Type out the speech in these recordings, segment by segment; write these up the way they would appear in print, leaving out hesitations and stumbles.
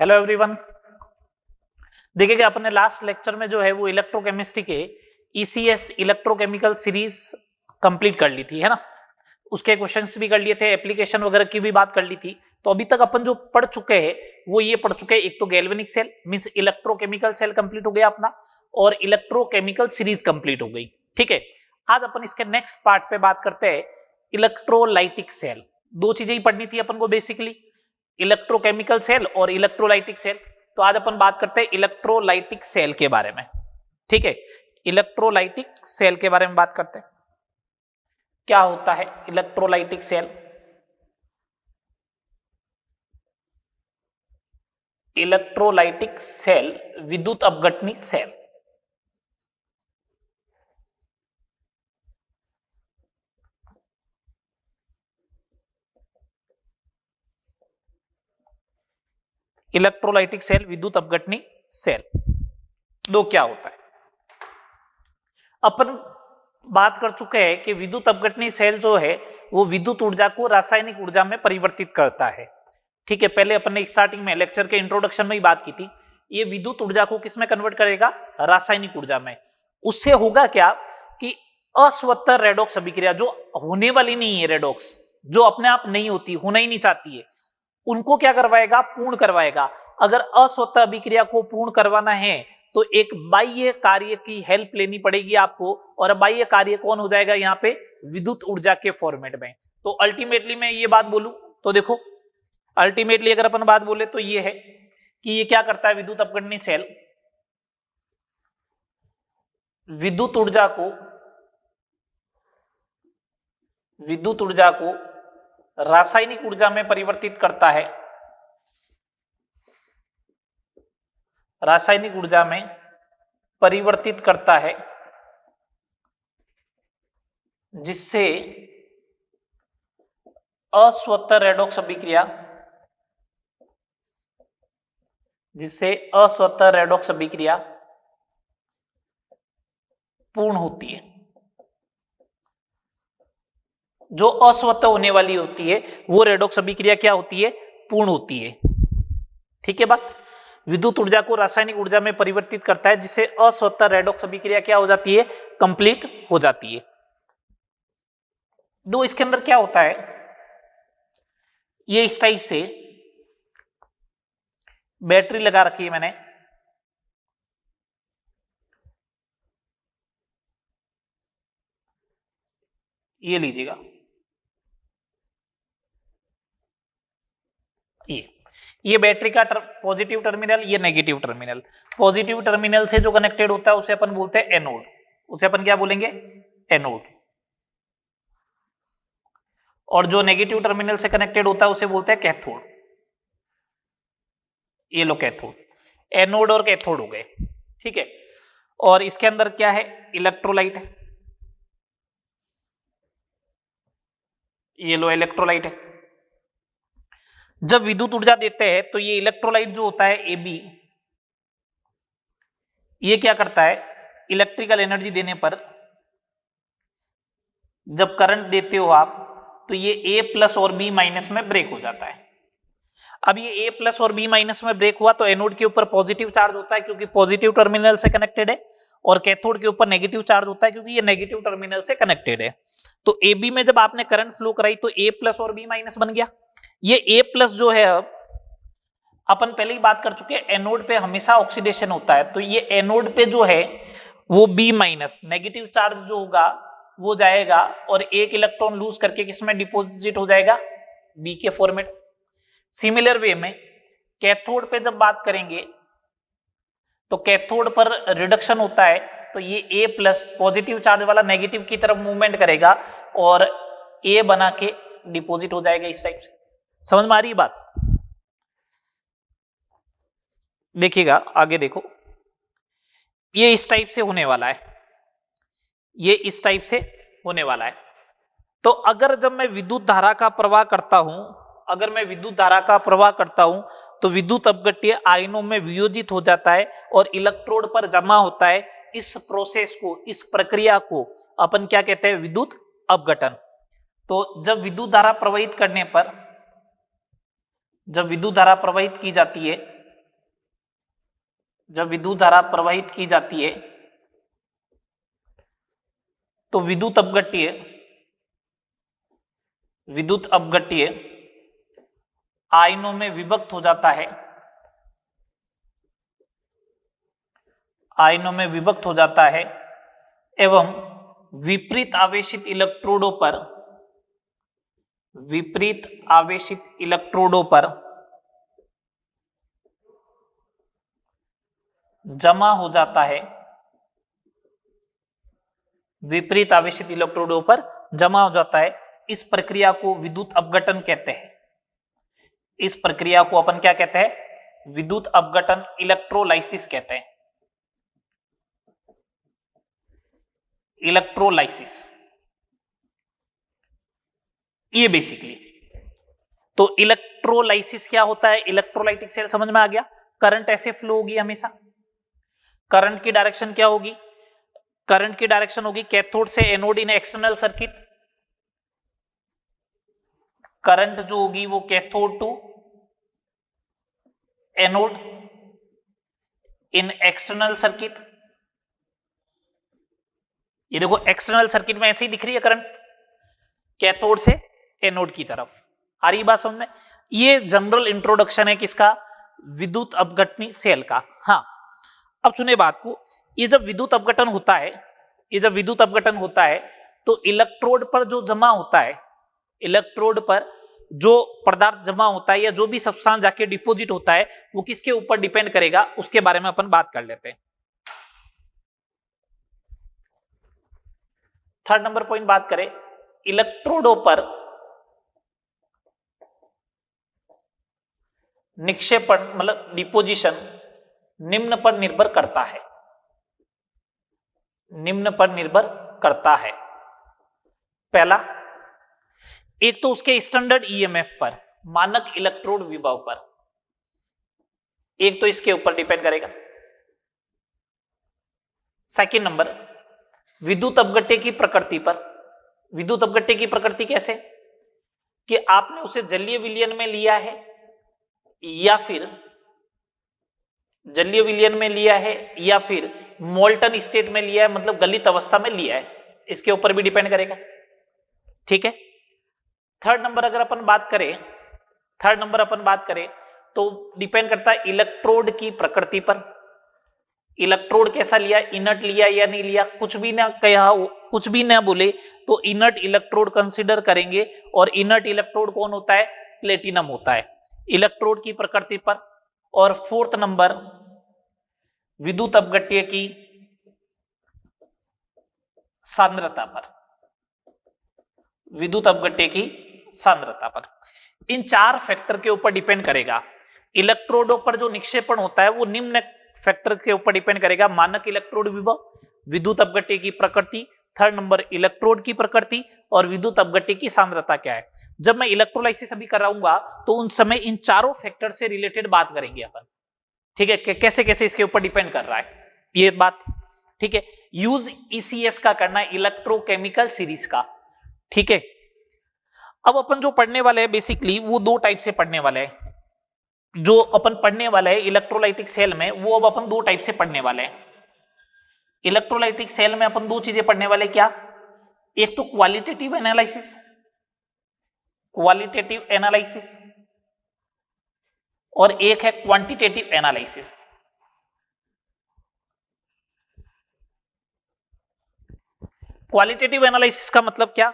Hello everyone. देखिएगा अपने last lecture में जो है वो इलेक्ट्रोकेमिस्ट्री के ईसीएस इलेक्ट्रोकेमिकल सीरीज कंप्लीट कर ली थी, है ना। उसके क्वेश्चंस भी कर लिए थे, एप्लीकेशन वगैरह की भी बात कर ली थी। तो अभी तक अपन जो पढ़ चुके हैं वो ये पढ़ चुके हैं, एक तो galvanic cell means electrochemical cell complete हो गया अपना, और इलेक्ट्रोकेमिकल सीरीज कंप्लीट हो गई। ठीक है, आज अपन इसके नेक्स्ट पार्ट पे बात करते हैं, इलेक्ट्रोलाइटिक सेल। दो चीजें ही पढ़नी थी अपन को बेसिकली, इलेक्ट्रोकेमिकल सेल और इलेक्ट्रोलाइटिक सेल। तो आज अपन बात करते हैं इलेक्ट्रोलाइटिक सेल के बारे में। ठीक है, इलेक्ट्रोलाइटिक सेल के बारे में बात करते हैं। क्या होता है इलेक्ट्रोलाइटिक सेल? इलेक्ट्रोलाइटिक सेल विद्युत अपघटनी सेल। इलेक्ट्रोलाइटिक सेल विद्युत अपघटनी सेल दो क्या होता है? अपन बात कर चुके हैं कि विद्युत अपघटनी सेल जो है वो विद्युत ऊर्जा को रासायनिक ऊर्जा में परिवर्तित करता है। ठीक है, पहले अपन ने स्टार्टिंग में लेक्चर के इंट्रोडक्शन में ही बात की थी, ये विद्युत ऊर्जा को किस में कन्वर्ट करेगा? रासायनिक ऊर्जा में। उससे होगा क्या कि अस्वतः रेडॉक्स अभिक्रिया जो होने वाली नहीं है, रेडॉक्स जो अपने आप नहीं होती, होना ही नहीं चाहती है, उनको क्या करवाएगा? पूर्ण करवाएगा। अगर अस्वतः अभिक्रिया को पूर्ण करवाना है तो एक बाह्य कार्य की हेल्प लेनी पड़ेगी आपको, और बाह्य कार्य कौन हो जाएगा यहाँ पे? विद्युत ऊर्जा के फॉर्मेट में। तो अल्टीमेटली मैं ये बात बोलूं तो देखो, अल्टीमेटली अगर अपन बात बोले तो ये है कि ये क्या करता है, विद्युत अपघटनी सेल विद्युत ऊर्जा को रासायनिक ऊर्जा में परिवर्तित करता है, रासायनिक ऊर्जा में परिवर्तित करता है, जिससे अस्वतः रेडॉक्स अभिक्रिया पूर्ण होती है। जो अस्वतः होने वाली होती है वो रेडॉक्स अभिक्रिया क्या होती है? पूर्ण होती है। ठीक है बात। विद्युत ऊर्जा को रासायनिक ऊर्जा में परिवर्तित करता है, जिससे अस्वतः रेडॉक्स अभिक्रिया क्या हो जाती है? कंप्लीट हो जाती है। दो इसके अंदर क्या होता है, ये इस टाइप से बैटरी लगा रखी है मैंने, ये लीजिएगा, ये बैटरी का पॉजिटिव टर्मिनल, ये नेगेटिव टर्मिनल। पॉजिटिव टर्मिनल से जो कनेक्टेड होता है उसे अपन बोलते हैं एनोड, उसे अपन क्या बोलेंगे? एनोड। और जो नेगेटिव टर्मिनल से कनेक्टेड होता है उसे बोलते हैं कैथोड। ये लो कैथोड, एनोड और कैथोड हो गए। ठीक है, और इसके अंदर क्या है? इलेक्ट्रोलाइट है। ये लो इलेक्ट्रोलाइट है। जब विद्युत ऊर्जा देते हैं तो ये इलेक्ट्रोलाइट जो होता है AB, ये क्या करता है? इलेक्ट्रिकल एनर्जी देने पर जब करंट देते हो आप तो ये A+ और B- में ब्रेक हो जाता है। अब ये A+ और B- में ब्रेक हुआ तो एनोड के ऊपर पॉजिटिव चार्ज होता है क्योंकि पॉजिटिव टर्मिनल से कनेक्टेड है, और कैथोड के ऊपर नेगेटिव चार्ज होता है क्योंकि ये नेगेटिव टर्मिनल से कनेक्टेड है। तो AB में जब आपने करंट फ्लो कराई तो A+ और B- बन गया। ये A+ जो है, अब अपन पहले ही बात कर चुके हैं, एनोड पे हमेशा ऑक्सीडेशन होता है, तो ये एनोड पे जो है वो B- नेगेटिव चार्ज जो होगा वो जाएगा और एक इलेक्ट्रॉन लूज करके किसमें डिपॉजिट हो जाएगा? B के फॉर्मेट। सिमिलर वे में कैथोड पे जब बात करेंगे तो कैथोड पर रिडक्शन होता है, तो ये A+ पॉजिटिव चार्ज वाला नेगेटिव की तरफ मूवमेंट करेगा और A बना के डिपॉजिट हो जाएगा इस टाइप से। समझ में आ रही है बात? देखिएगा आगे देखो, ये इस टाइप से होने वाला है, ये इस टाइप से होने वाला है। तो अगर जब मैं विद्युत धारा का प्रवाह करता हूं, तो विद्युत अपघट्य आयनों में वियोजित हो जाता है और इलेक्ट्रोड पर जमा होता है। इस प्रोसेस को, इस प्रक्रिया को अपन क्या कहते हैं? विद्युत अपघटन। तो जब विद्युत धारा प्रवाहित की जाती है जब विद्युत धारा प्रवाहित की जाती है तो विद्युत अपघट्य आयनों में विभक्त हो जाता है, आयनों में विभक्त हो जाता है एवं विपरीत आवेशित इलेक्ट्रोडों पर जमा हो जाता है, विपरीत आवेशित इलेक्ट्रोडों पर जमा हो जाता है। इस प्रक्रिया को विद्युत अपघटन कहते हैं। इस प्रक्रिया को अपन क्या कहते हैं? विद्युत अपघटन, इलेक्ट्रोलाइसिस कहते हैं। इलेक्ट्रोलाइसिस ये बेसिकली। तो इलेक्ट्रोलाइसिस क्या होता है? इलेक्ट्रोलाइटिक सेल समझ में आ गया। करंट ऐसे फ्लो होगी हमेशा। करंट की डायरेक्शन क्या होगी? करंट की डायरेक्शन होगी कैथोड से anode in external circuit. Current जो होगी वो cathode to anode in external circuit. ये देखो एक्सटर्नल सर्किट में ऐसे ही दिख रही है करंट, कैथोड से एनोड की तरफ। आ रही बात समझ में? ये जनरल इंट्रोडक्शन है किसका? विद्युत अपघटनी सेल का। हाँ, अब सुने बात को। ये जब विद्युत अपघटन होता है तो इलेक्ट्रोड पर जो जमा होता है, इलेक्ट्रोड पर जो पदार्थ जमा होता है या जो भी सब्सटेंस जाके डिपॉजिट होता है वो किसके ऊपर डिपेंड करेगा, उसके बारे में अपन बात कर लेते हैं। थर्ड नंबर पॉइंट बात करें, इलेक्ट्रोडों पर निक्षेपण मतलब डिपोजिशन निम्न पर निर्भर करता है। निम्न पर निर्भर करता है। पहला, एक तो उसके स्टैंडर्ड ईएमएफ पर, मानक इलेक्ट्रोड विभव पर, एक तो इसके ऊपर डिपेंड करेगा। सेकंड नंबर, विद्युत अपघट्य की प्रकृति पर। विद्युत अपघट्य की प्रकृति कैसे? कि आपने उसे जलीय विलयन में लिया है या फिर मोल्टन स्टेट में लिया है, मतलब गलित अवस्था में लिया है, इसके ऊपर भी डिपेंड करेगा। ठीक है। थर्ड नंबर अपन बात करें तो डिपेंड करता है इलेक्ट्रोड की प्रकृति पर। इलेक्ट्रोड कैसा लिया, इनर्ट लिया या नहीं लिया, कुछ भी ना बोले तो इनर्ट इलेक्ट्रोड कंसीडर करेंगे, और इनर्ट इलेक्ट्रोड कौन होता है? प्लेटिनम होता है। इलेक्ट्रोड की प्रकृति पर। और फोर्थ नंबर, विद्युत अपघट्य की सांद्रता पर। विद्युत अपघट्य की सांद्रता पर, इन चार फैक्टर के ऊपर डिपेंड करेगा। इलेक्ट्रोडों पर जो निक्षेपण होता है वो निम्न फैक्टर के ऊपर डिपेंड करेगा, मानक इलेक्ट्रोड विभव, विद्युत अपघट्य की प्रकृति, थर्ड नंबर इलेक्ट्रोड की प्रकृति, और विद्युत अपघट्य की सांद्रता क्या है। जब मैं इलेक्ट्रोलाइसिस अभी कराऊंगा तो उन समय इन चारों फैक्टर से रिलेटेड बात करेंगे अपन। ठीक है, कैसे कैसे इसके ऊपर डिपेंड कर रहा है ये बात। ठीक है, यूज ईसीएस का करना है, इलेक्ट्रोकेमिकल सीरीज का। ठीक है, अब अपन जो पढ़ने वाले हैं बेसिकली वो दो टाइप से पढ़ने वाले हैं। जो अपन पढ़ने वाले हैं इलेक्ट्रोलाइटिक सेल में, वो अब अपन दो टाइप से पढ़ने वाले हैं। इलेक्ट्रोलाइटिक सेल में अपन दो चीजें पढ़ने वाले, क्या? एक तो क्वालिटेटिव एनालिसिस और एक है क्वांटिटेटिव एनालिसिस। क्वालिटेटिव एनालिसिस का मतलब क्या?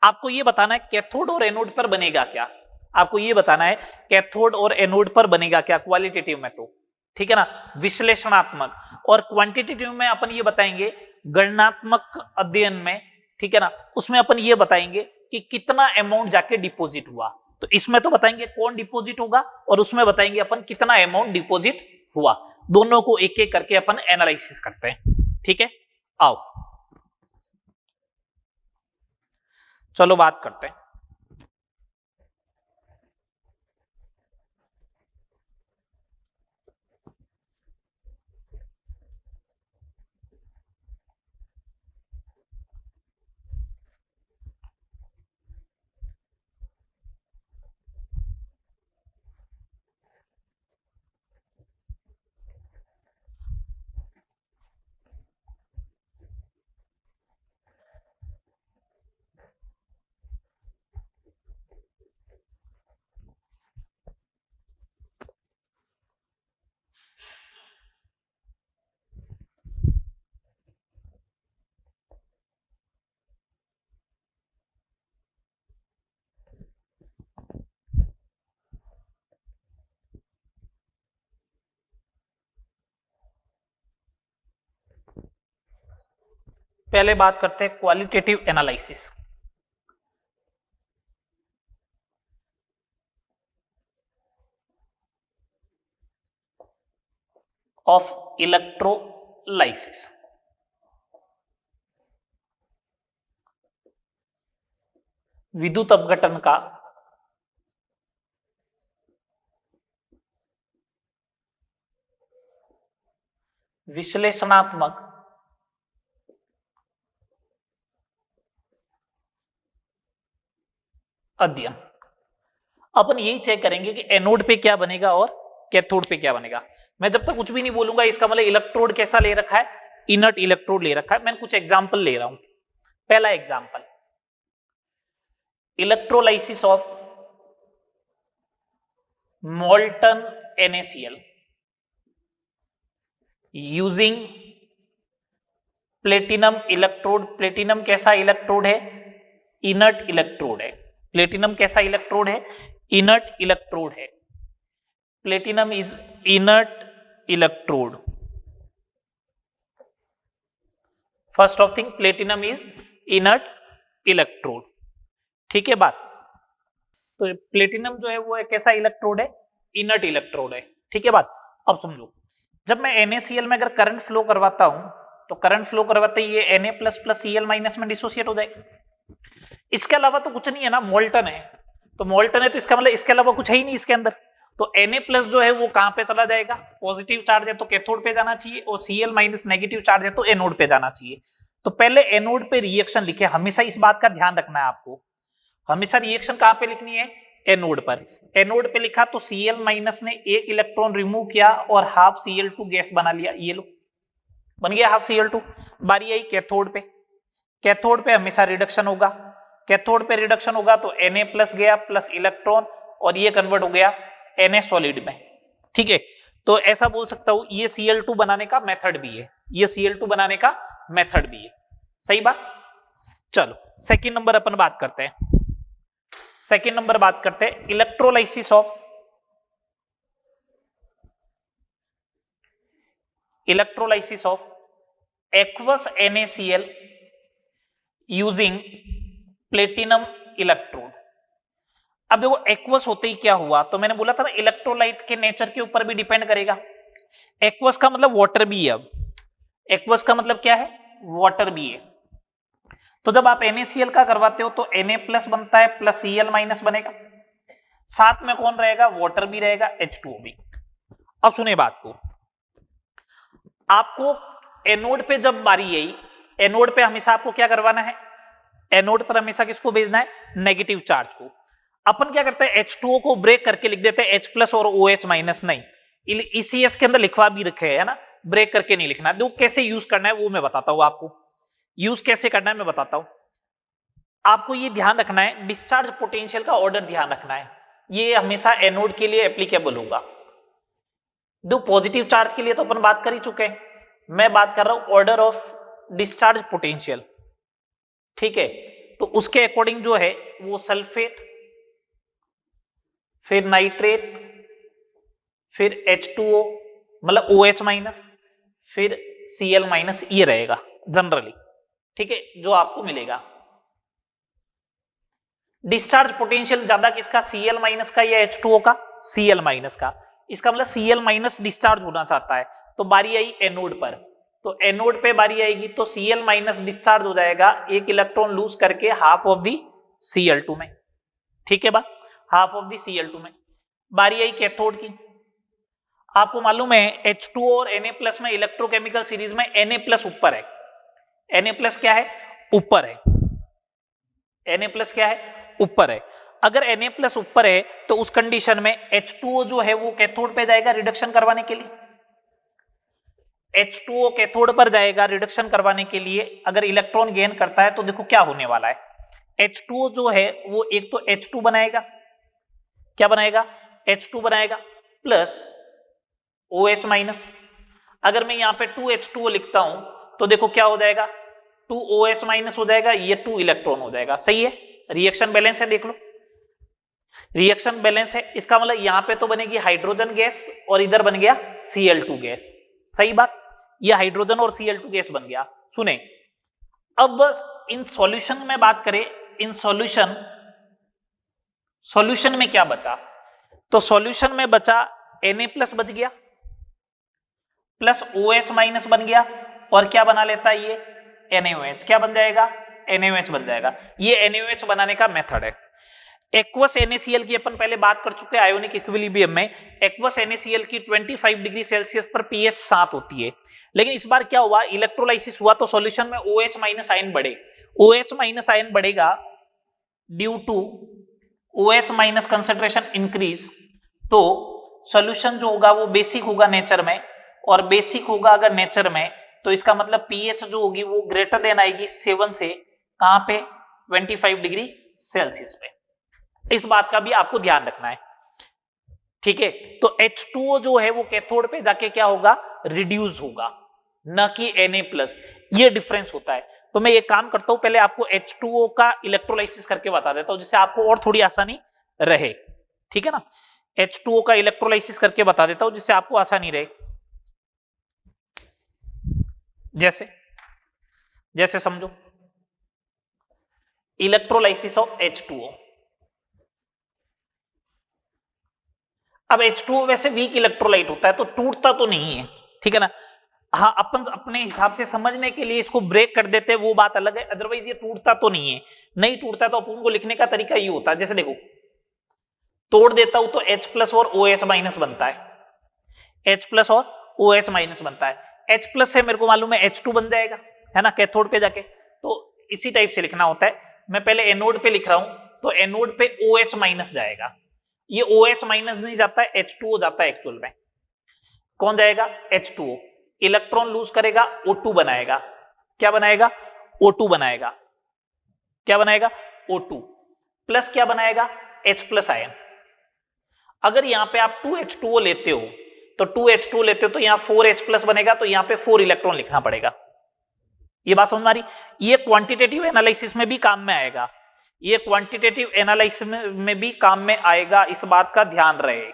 आपको यह बताना है कैथोड और एनोड पर बनेगा क्या। आपको यह बताना है कैथोड और एनोड पर बनेगा क्या क्वालिटेटिव में तो। ठीक है ना, विश्लेषणात्मक। और क्वांटिटेटिव में अपन ये बताएंगे गणनात्मक अध्ययन में। ठीक है ना, उसमें अपन ये बताएंगे कि कितना अमाउंट जाके डिपॉजिट हुआ। तो इसमें तो बताएंगे कौन डिपॉजिट होगा, और उसमें बताएंगे अपन कितना अमाउंट डिपॉजिट हुआ। दोनों को एक एक करके अपन एनालिसिस करते हैं। ठीक है, आओ चलो बात करते हैं। पहले बात करते हैं क्वालिटेटिव एनालिसिस। Of electrolysis. विद्युत अपघटन का विश्लेषणात्मक अध्ययन। अपन यही चेक करेंगे कि एनोड पे क्या बनेगा और कैथोड पे क्या बनेगा। मैं जब तक कुछ भी नहीं बोलूंगा इसका मतलब इलेक्ट्रोड कैसा ले रखा है, इनर्ट इलेक्ट्रोड ले रखा है। मैं कुछ एग्जांपल ले रहा हूं। पहला example, electrolysis of molten NaCl using platinum electrode. Platinum कैसा इलेक्ट्रोड है, इनर्ट इलेक्ट्रोड है। प्लेटिनम कैसा इलेक्ट्रोड है, इनर्ट इलेक्ट्रोड है। Platinum is inert electrode. First of thing, platinum is inert electrode. ठीक है बात। तो प्लेटिनम जो है वो एक कैसा इलेक्ट्रोड है, इनर्ट इलेक्ट्रोड है। ठीक है बात। अब समझो, जब मैं NaCl में अगर करंट फ्लो करवाता हूं तो करंट फ्लो करवाते ही ये Na plus plus Cl minus में डिसोसिएट हो जाएगा। इसके अलावा तो कुछ नहीं है ना, मोल्टन है। तो मोल्टन है तो इसका मतलब इसके अलावा कुछ है ही नहीं इसके अंदर। तो Na प्लस जो है वो कहां पे चला जाएगा, पॉजिटिव चार्ज है तो कैथोड पे जाना चाहिए, और Cl माइनस नेगेटिव चार्ज है तो एनोड पे जाना चाहिए। तो पहले एनोड पे रिएक्शन लिखे। हमेशा इस बात का ध्यान रखना है आपको, हमेशा रिएक्शन कहां पे लिखनी है, एनोड पर। एनोड पे लिखा तो Cl माइनस ने एक इलेक्ट्रॉन रिमूव किया और हाफ Cl2 गैस बना लिया। ये लो बन गया हाफ Cl2। बारी आई कैथोड पे। कैथोड पे हमेशा रिडक्शन होगा। कैथोड पे रिडक्शन होगा तो Na प्लस गया प्लस इलेक्ट्रॉन और ये कन्वर्ट हो गया Na सॉलिड में। ठीक है, तो ऐसा बोल सकता हूं ये Cl2 बनाने का मेथड भी है, ये Cl2 बनाने का मेथड भी है। सही बात। चलो सेकंड नंबर अपन बात करते हैं। सेकंड नंबर बात करते हैं electrolysis of aqueous NaCl using platinum electrode. अब देखो एक्वस होते ही क्या हुआ, तो मैंने बोला था ना इलेक्ट्रोलाइट के नेचर के ऊपर भी डिपेंड करेगा। एक्वस का मतलब वाटर भी है। अब एक्वस का मतलब क्या है, वाटर भी है। तो जब आप NaCl का करवाते हो तो Na प्लस बनता है प्लस Cl माइनस बनेगा, साथ में कौन रहेगा, वाटर भी रहेगा, H2O भी। अब सुने बात को, आपको एनोड पे जब बारी आई, एनोड पे हमेशा आपको क्या करवाना है, एनोड पर हमेशा किसको भेजना है, नेगेटिव चार्ज को। अपन क्या करते हैं, H2O को ब्रेक करके लिख देते हैं H प्लस और OH माइनस। नहीं, ECS के अंदर लिखवा भी रखे है ना, ब्रेक करके नहीं लिखना। देखो कैसे यूज करना है वो मैं बताता हूं आपको, यूज कैसे करना है मैं बताता हूं आपको। ये ध्यान रखना है, डिस्चार्ज पोटेंशियल का ऑर्डर ध्यान रखना है, ये हमेशा एनोड के लिए एप्लीकेबल होगा। दो पॉजिटिव चार्ज के लिए तो अपन बात कर ही चुके हैं, मैं बात कर रहा हूं ऑर्डर ऑफ डिस्चार्ज पोटेंशियल। ठीक है, तो उसके अकॉर्डिंग जो है वो सल्फेट, फिर नाइट्रेट, फिर H2O मतलब OH माइनस, फिर Cl माइनस, ये रहेगा जनरली। ठीक है, जो आपको मिलेगा। डिस्चार्ज पोटेंशियल ज्यादा किसका, Cl माइनस का या H2O का, Cl माइनस का। इसका मतलब Cl माइनस डिस्चार्ज होना चाहता है, तो बारी आई एनोड पर। तो एनोड पे बारी आएगी तो Cl माइनस डिस्चार्ज हो जाएगा, एक इलेक्ट्रॉन लूज करके हाफ ऑफ दी Cl2 में। ठीक है बात, हाफ ऑफ दी Cl2 में। बारी आई कैथोड की। आपको मालूम है H2O और Na प्लस में इलेक्ट्रोकेमिकल सीरीज में Na प्लस ऊपर है, Na प्लस क्या है, ऊपर है। Na प्लस क्या है, ऊपर है। अगर Na प्लस ऊपर है तो उस कंडीशन में H2O जो है वो कैथोड पे जाएगा रिडक्शन करवाने के लिए। H2O कैथोड पर जाएगा रिडक्शन करवाने के लिए। अगर इलेक्ट्रॉन गेन करता है तो देखो क्या होने वाला है, H2O जो है वो एक तो H2 बनाएगा, क्या बनाएगा, H2 बनाएगा प्लस OH माइनस। अगर मैं यहां पे 2H2O लिखता हूं तो देखो क्या हो जाएगा, 2OH माइनस हो जाएगा, ये 2 इलेक्ट्रॉन हो जाएगा। सही है, रिएक्शन बैलेंस है, देख लो रिएक्शन बैलेंस है। इसका मतलब यहां पे तो बनेगी हाइड्रोजन गैस और इधर बन गया Cl2 गैस। सही बात, ये हाइड्रोजन और Cl2 गैस बन गया। सुने, अब इन सॉल्यूशन में बात करें, इन सॉल्यूशन में क्या बचा, तो सॉल्यूशन में बचा Na+ बच गया प्लस OH- बन गया, और क्या बना लेता है ये NaOH, क्या बन जाएगा NaOH बन जाएगा। ये NaOH बनाने का मेथड है। एक्वस NaCl की अपन पहले बात कर चुके हैं आयोनिक इक्विलिब्रियम में। एक्वस NaCl की 25 डिग्री सेल्सियस पर pH 7 होती है, लेकिन इस बार क्या हुआ, इलेक्ट्रोलाइसिस हुआ तो सॉल्यूशन में OH- आयन बढ़े। OH- आयन बढ़ेगा due to OH- concentration increase, तो सॉल्यूशन जो होगा वो बेसिक होगा नेचर में, और बेसिक होगा अगर नेचर में तो इसका मतलब pH जो होगी वो ग्रेटर देन आएगी 7 से, कहां पे 25 डिग्री सेल्सियस पे। इस बात का भी आपको ध्यान रखना है, ठीक है। तो H2O जो है वो कैथोड पे जाके क्या होगा, रिड्यूस होगा, न कि Na+। ये डिफरेंस होता है। तो मैं ये काम करता हूं, पहले आपको H2O का इलेक्ट्रोलाइसिस करके बता देता हूं, जिससे आपको और थोड़ी आसानी रहे, ठीक है ना। H2O का इलेक्ट्रोलाइसिस करके बता देता हूं जिससे आपको आसानी रहे। जैसे समझो, इलेक्ट्रोलाइसिस ऑफ H2O। अब H2O वैसे वीक इलेक्ट्रोलाइट होता है तो टूटता तो नहीं है, ठीक है ना। हाँ, अपन अपने हिसाब से समझने के लिए इसको ब्रेक कर देते हैं, वो बात अलग है, अदरवाइज ये टूटता तो नहीं है। नहीं टूटता तो अपन को लिखने का तरीका ये होता है, जैसे देखो तोड़ देता हूं तो H+ और OH- बनता है, H+ और OH- बनता है। H+ से मेरे को मालूम है H2 बन जाएगा, है ना, कैथोड पे जाके। तो इसी टाइप से लिखना होता है। मैं पहले एनोड पे लिख रहा हूं, तो एनोड पे OH- जाएगा, ये OH- नहीं जाता है, H2O जाता है एक्चुअल में। कौन जाएगा, H2O। इलेक्ट्रॉन लूज करेगा, O2 बनाएगा। क्या बनाएगा, O2 बनाएगा। क्या बनाएगा, O2 प्लस क्या बनाएगा, H+ आयन। अगर यहां पे आप 2H2O लेते हो तो 2H2O लेते हो तो यहां 4H+ बनेगा, तो यहां पे 4 इलेक्ट्रॉन लिखना पड़ेगा। ये बात समझ में आ रही। ये क्वांटिटेटिव एनालिसिस में भी काम में आएगा, ये क्वांटिटेटिव एनालिसिस में भी काम में आएगा, इस बात का ध्यान रहे,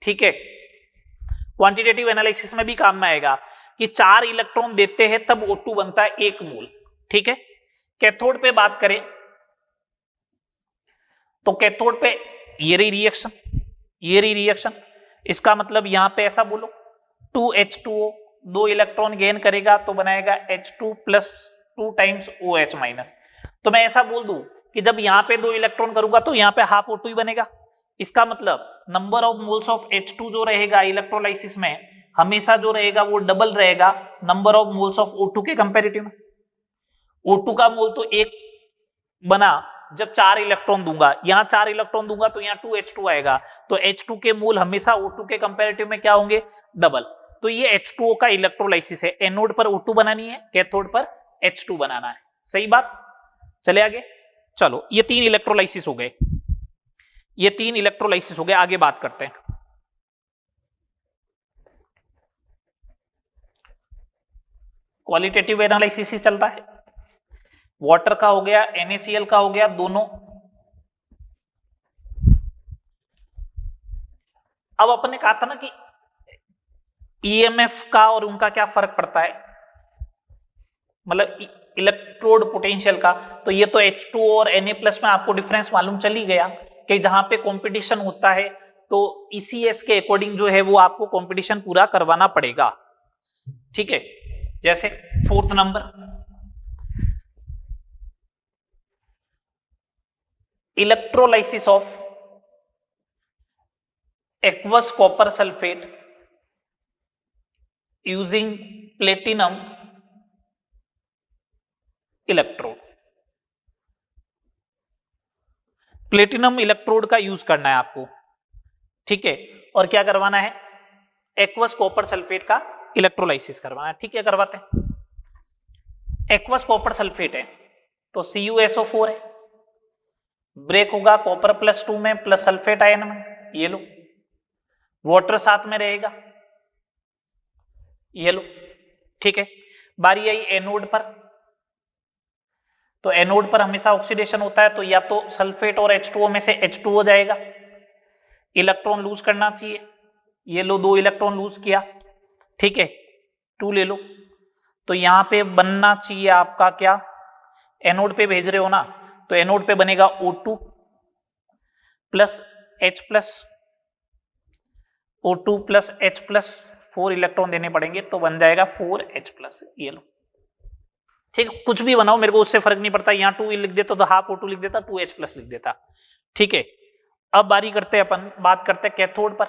ठीक है। क्वांटिटेटिव एनालिसिस में भी काम में आएगा कि 4 इलेक्ट्रॉन देते हैं तब O2 बनता है 1 मोल, ठीक है। कैथोड पे बात करें तो कैथोड पे ये रही रिएक्शन, इसका मतलब यहां पे ऐसा बोलो 2H2O 2 इलेक्ट्रॉन गेन करेगा तो बनाएगा H2 + 2 टाइम्स OH-। तो मैं ऐसा बोल दूं कि जब यहां पे 2 इलेक्ट्रॉन करूंगा तो यहां पे हाफ O2 ही बनेगा। इसका मतलब number of moles of H2 जो रहेगा इलेक्ट्रोलाइसिस में हमेशा जो रहेगा वो डबल रहेगा number of moles of O2 के कंपैरेटिव में। O2 का मोल तो 1 बना जब 4 इलेक्ट्रॉन दूंगा, यहां 4 इलेक्ट्रॉन दूंगा तो यहां 2H2 आएगा, तो H2 के मोल हमेशा O2 के कंपैरेटिव में क्या होंगे, डबल। तो ये H2O का इलेक्ट्रोलाइसिस है, एनोड पर O2 बनानी है, कैथोड पर H2 बनाना है। सही बात, चले आगे। चलो ये 3 इलेक्ट्रोलाइसिस हो गए, ये 3 इलेक्ट्रोलाइसिस हो गए, आगे बात करते हैं। क्वालिटेटिव एनालिसिस ही चल रहा है। वाटर का हो गया, NaCl का हो गया, दोनों। अब अपन ने कहा था ना कि EMF का और उनका क्या फर्क पड़ता है, मतलब इलेक्ट्रोड पोटेंशियल का। तो ये तो H2O और Na+ में आपको डिफरेंस मालूम चल ही गया कि जहां पे कंपटीशन होता है तो ECS के अकॉर्डिंग जो है वो आपको कंपटीशन पूरा करवाना पड़ेगा, ठीक है। जैसे 4th number, electrolysis of aqueous copper sulphate using platinum electrode. Platinum electrode का यूज करना है आपको, ठीक है। और क्या करवाना है, एक्वस कॉपर सल्फेट का इलेक्ट्रोलाइसिस करवाना है, ठीक है, करवाते हैं। एक्वस कॉपर सल्फेट है तो CuSO4 है, ब्रेक होगा कॉपर +2 में प्लस सल्फेट आयन में, ये लो। वाटर साथ में रहेगा, ये लो, ठीक है। बारी आई एनोड पर, तो एनोड पर हमेशा ऑक्सीडेशन होता है, तो या तो सल्फेट और H2O में से H2O जाएगा, इलेक्ट्रॉन लूज करना चाहिए, ये लो 2 इलेक्ट्रॉन लूज किया, ठीक है, 2 ले लो। तो यहां पे बनना चाहिए आपका क्या, एनोड पे भेज रहे हो ना, तो एनोड पे बनेगा O2 plus H plus, O2 plus H plus, 4 electron देने पड़ेंगे तो बन जाएगा 4H प्लस। ये लो, ठीक, कुछ भी बनाओ मेरे को उससे फर्क नहीं पड़ता, यहां 2 लिख देता तो हाफ O2 लिख देता, 2H प्लस लिख देता। ठीक है, अब बारी करते हैं अपन, बात करते हैं कैथोड पर।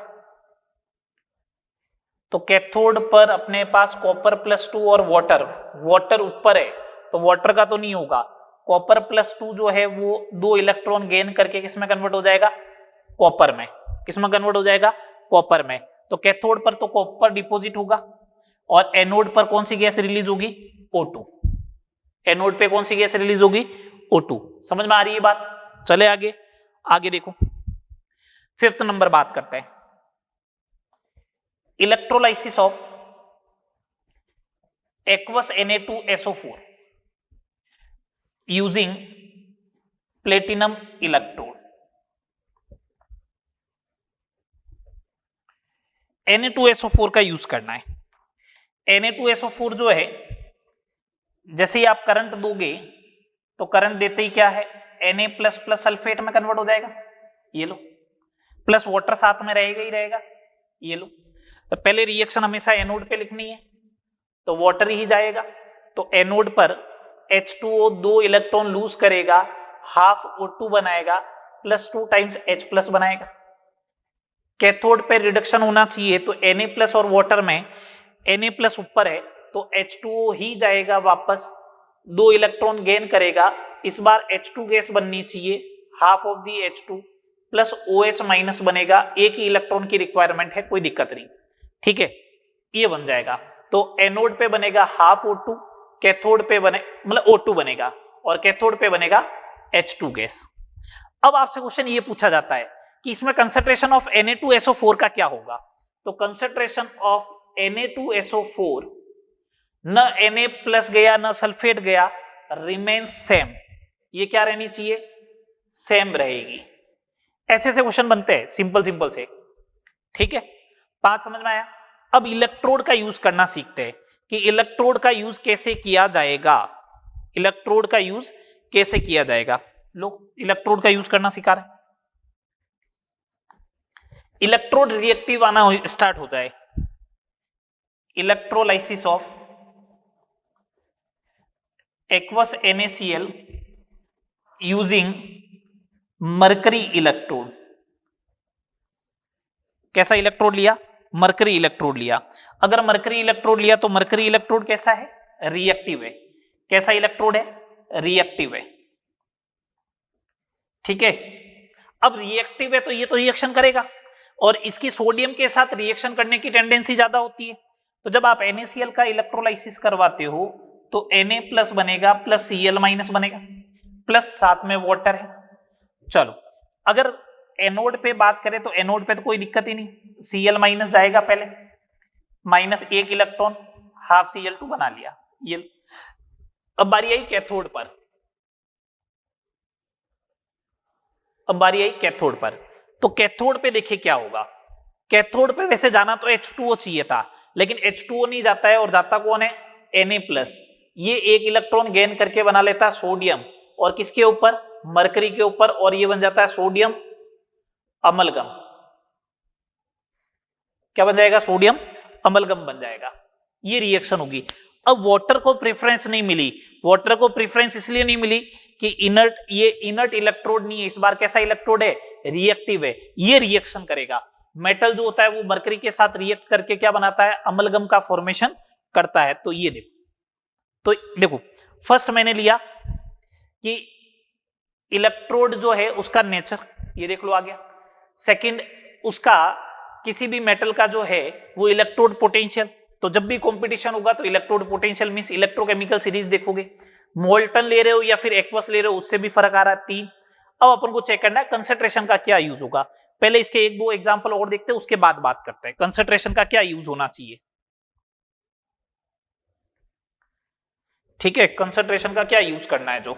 तो कैथोड पर अपने पास कॉपर प्लस 2 और वाटर, वाटर ऊपर है तो वाटर का तो नहीं होगा, कॉपर प्लस 2 जो है वो 2 इलेक्ट्रॉन गेन करके किसमें कन्वर्ट हो जाएगा, कॉपर में। किसमें कन्वर्ट हो जाएगा, कॉपर में। तो कैथोड पर तो कॉपर डिपॉजिट होगा और एनोड पर कौन सी गैस रिलीज होगी, O2। एनोड पे कौन सी गैस रिलीज होगी, O2। समझ में आ रही है बात? चले आगे, आगे देखो 5th नंबर बात करते हैं, electrolysis of aqueous Na2SO4 using platinum electrode. Na2SO4 का यूज करना है। Na2SO4 जो है, जैसे ही आप करंट दोगे तो करंट देते ही क्या है, Na प्लस प्लस सल्फेट में कन्वर्ट हो जाएगा, ये लो, प्लस वाटर साथ में रहेगा ही रहेगा, ये लो। तो पहले रिएक्शन हमेशा एनोड पे लिखनी है, तो वाटर ही जाएगा, तो एनोड पर H2O 2 इलेक्ट्रॉन लूज करेगा, हाफ O2 बनाएगा, प्लस 2 टाइम्स H प्लस बनाएगा। कैथोड पे रिडक्शन होना चाहिए तो Na प्लस और वाटर में Na प्लस ऊपर है तो H2O ही जाएगा वापस, 2 इलेक्ट्रॉन गेन करेगा, इस बार H2 गैस बननी चाहिए, half of the H2 plus OH minus बनेगा, एक ही इलेक्ट्रॉन की रिक्वायरमेंट है, कोई दिक्कत नहीं। ठीक है, ये बन जाएगा। तो एनोड पे बनेगा हाफ O2, कैथोड पे बने मतलब O2 बनेगा और कैथोड पे बनेगा H2 गैस। अब आपसे क्वेश्चन ये पूछा जाता है कि इसमें कंसंट्रेशन ऑफ Na2SO4 का क्या होगा, तो कंसंट्रेशन ऑफ Na2SO4 न Na प्लस गया न सल्फेट गया, रिमेन सेम। ये क्या रहनी चाहिए, सेम रहेगी। ऐसे ऐसे क्वेश्चन बनते हैं सिंपल सिंपल से। ठीक है, बात समझ में आया? अब इलेक्ट्रोड का यूज करना सीखते हैं कि इलेक्ट्रोड का यूज कैसे किया जाएगा, इलेक्ट्रोड का यूज कैसे किया जाएगा। लो, इलेक्ट्रोड का यूज करना सिखा रहे, इलेक्ट्रोड रिएक्टिव आना स्टार्ट होता है। Electrolysis of aqueous NaCl using mercury electrode. कैसा इलेक्ट्रोड लिया, मरकरी इलेक्ट्रोड लिया। अगर मरकरी इलेक्ट्रोड लिया तो मरकरी इलेक्ट्रोड कैसा है, रिएक्टिव है। कैसा इलेक्ट्रोड है, रिएक्टिव है। ठीक है, अब रिएक्टिव है तो ये तो रिएक्शन करेगा और इसकी सोडियम के साथ रिएक्शन करने की टेंडेंसी ज्यादा होती है। तो जब आप NaCl का इलेक्ट्रोलाइसिस करवाते हो तो Na प्लस बनेगा प्लस Cl माइनस बनेगा, प्लस साथ में वाटर है। चलो, अगर एनोड पे बात करें तो एनोड पे तो कोई दिक्कत ही नहीं, Cl माइनस जाएगा पहले, माइनस 1 इलेक्ट्रॉन, हाफ Cl2 बना लिया। ये अब बारी आई कैथोड पर, अब बारी आई कैथोड पर। तो कैथोड पे देखिए क्या होगा, कैथोड पे वैसे जाना तो H2O चाहिए था, लेकिन H2O नहीं जाता है और जाता कौन है, Na प्लस। ये 1 इलेक्ट्रॉन गेन करके बना लेता है सोडियम, और किसके ऊपर, मरकरी के ऊपर, और ये बन जाता है सोडियम अमलगम। क्या बन जाएगा, सोडियम अमलगम बन जाएगा। ये रिएक्शन होगी। अब वाटर को प्रेफरेंस नहीं मिली, वाटर को प्रेफरेंस इसलिए नहीं मिली कि इनर्ट, ये इनर्ट इलेक्ट्रोड नहीं है, इस बार कैसा इलेक्ट्रोड है, रिएक्टिव है। ये रिएक्शन करेगा, मेटल जो होता है वो मरकरी के साथ रिएक्ट करके क्या बनाता है, अमलगम का फॉर्मेशन करता है। तो ये देखो, तो देखो फर्स्ट मैंने लिया कि इलेक्ट्रोड जो है उसका नेचर, ये देख लो आ गया। सेकंड, उसका किसी भी मेटल का जो है वो इलेक्ट्रोड पोटेंशियल, तो जब भी कंपटीशन होगा तो electrode potential means electrochemical series देखोगे, मोल्टन ले रहे हो या फिर एक्वस ले रहे हो उससे भी फर्क आ रहा है। 3, अब अपन को चेक करना है कंसंट्रेशन का क्या यूज होगा। पहले इसके 1-2 एग्जांपल और देखते हैं, उसके बाद बात करते हैं कंसंट्रेशन का क्या यूज होना चाहिए। ठीक है, कंसंट्रेशन का क्या यूज करना है जो,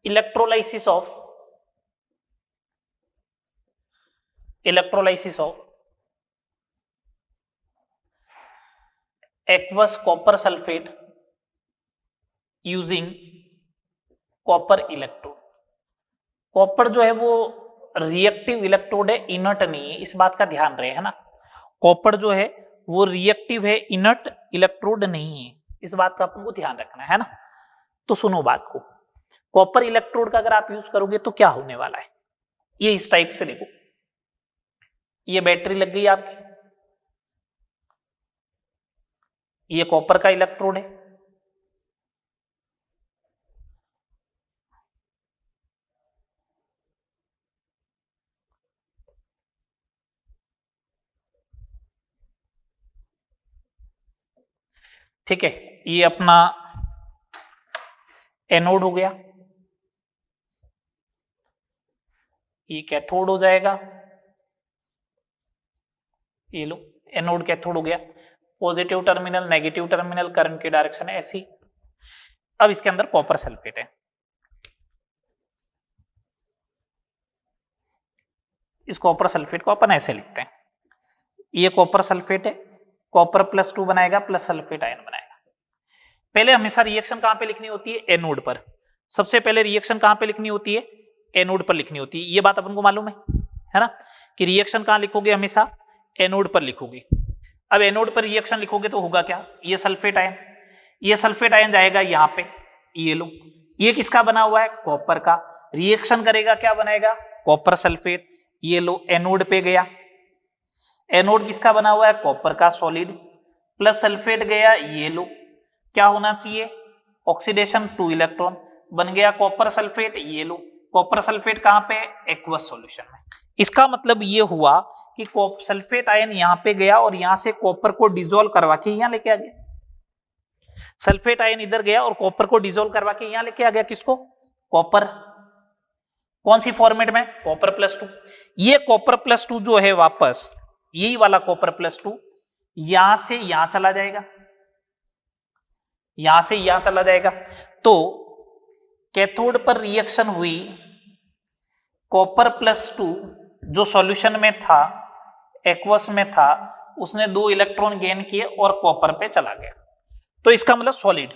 electrolysis of aqueous copper sulphate using copper electrode. Copper जो है वो रिएक्टिव इलेक्ट्रोड है, इनर्ट नहीं है, इस बात का ध्यान रहे, है ना। कॉपर जो है वो रिएक्टिव है, इनर्ट इलेक्ट्रोड नहीं है, इस बात का आपको ध्यान रखना है ना। तो सुनो बात को, कॉपर इलेक्ट्रोड का अगर आप यूज करोगे तो क्या होने वाला है, ये इस टाइप से देखो, ये बैटरी लग गई आपकी, ये कॉपर का इलेक्ट्रोड है, ठीक है, ये अपना एनोड हो गया, ये कैथोड हो जाएगा, ये लो एनोड कैथोड हो गया, positive terminal negative terminal, current की डायरेक्शन है ऐसी। अब इसके अंदर कॉपर सल्फेट है, इस कॉपर सल्फेट को अपन ऐसे लिखते हैं, ये कॉपर सल्फेट है, कॉपर +2 बनाएगा प्लस सल्फेट आयन बनाएगा। पहले हमेशा रिएक्शन कहां पे लिखनी होती है, एनोड पर। सबसे पहले रिएक्शन कहां पे लिखनी होती है, एनोड पर लिखनी होती है, ये बात अपन को मालूम है ना, कि रिएक्शन कहां लिखोगे, हमेशा एनोड पर लिखोगे। अब एनोड पर रिएक्शन लिखोगे तो होगा क्या, ये सल्फेट आयन, ये सल्फेट आयन जाएगा यहाँ पे, ये लो, ये किसका बना हुआ है, कॉपर का, रिएक्शन करेगा क्या बनाएगा, कॉपर सल्फेट, ये लो एनोड पे गया, एनोड किसका बना हुआ है, कॉपर का सॉलिड, प्लस सल्फेट गया, ये लो क्या होना चाहिए, ऑक्सीडेशन 2 इलेक्ट्रॉन, बन गया कॉपर सल्फेट, ये लो कॉपर सल्फेट कहां पे, एक्वस सॉल्यूशन में। इसका मतलब ये हुआ कि सल्फेट आयन यहां पे गया और यहां से कॉपर को डिसॉल्व करवा के यहां लेके आ गया, सल्फेट आयन इधर गया और कॉपर को डिसॉल्व करवा के यहां लेके आ गया, किसको, कॉपर, कौन सी फॉर्मेट में, कॉपर +2। ये कॉपर +2 जो है वापस यही वाला कॉपर +2 यहां से यहां चला जाएगा, यहां से यहां चला जाएगा, तो कैथोड पर रिएक्शन हुई, कॉपर +2 जो सॉल्यूशन में था, एक्वस में था, उसने 2 इलेक्ट्रॉन गेन किए और कॉपर पे चला गया, तो इसका मतलब सॉलिड,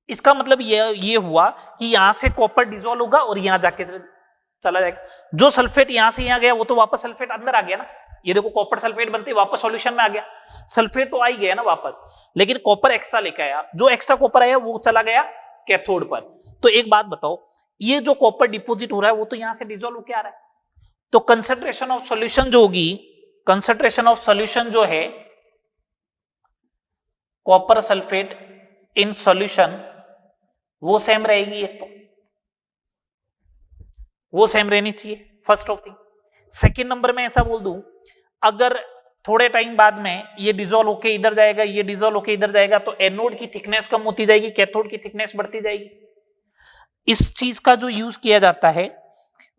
इसका मतलब ये हुआ कि यहां से कॉपर डिसॉल्व होगा और यहां जाके चला जाएगा, जो सल्फेट यहां से यहां गया वो तो वापस सल्फेट अंदर आ गया ना, ये देखो कॉपर सल्फेट बनते वापस सॉल्यूशन में आ गया, सल्फेट तो आ ही गया ना वापस, लेकिन कॉपर एक्स्ट्रा लेके आया, जो एक्स्ट्रा कॉपर आया वो चला गया कैथोड पर। तो एक बात बताओ, ये जो कॉपर डिपॉजिट हो रहा है वो तो यहां से डिसॉल्व होके आ रहा है, तो कंसंट्रेशन ऑफ सॉल्यूशन जो होगी, कंसंट्रेशन ऑफ सॉल्यूशन जो है कॉपर सल्फेट इन सॉल्यूशन वो सेम रहेगी, एक तो वो सेम रहनी चाहिए, first of thing. Second number में ऐसा बोल दूं, अगर थोड़े टाइम बाद में ये डिसॉल्व होके इधर जाएगा, ये डिसॉल्व होके इधर जाएगा, तो एनोड की थिकनेस कम होती जाएगी, कैथोड की थिकनेस बढ़ती जाएगी। इस चीज का जो यूज किया जाता है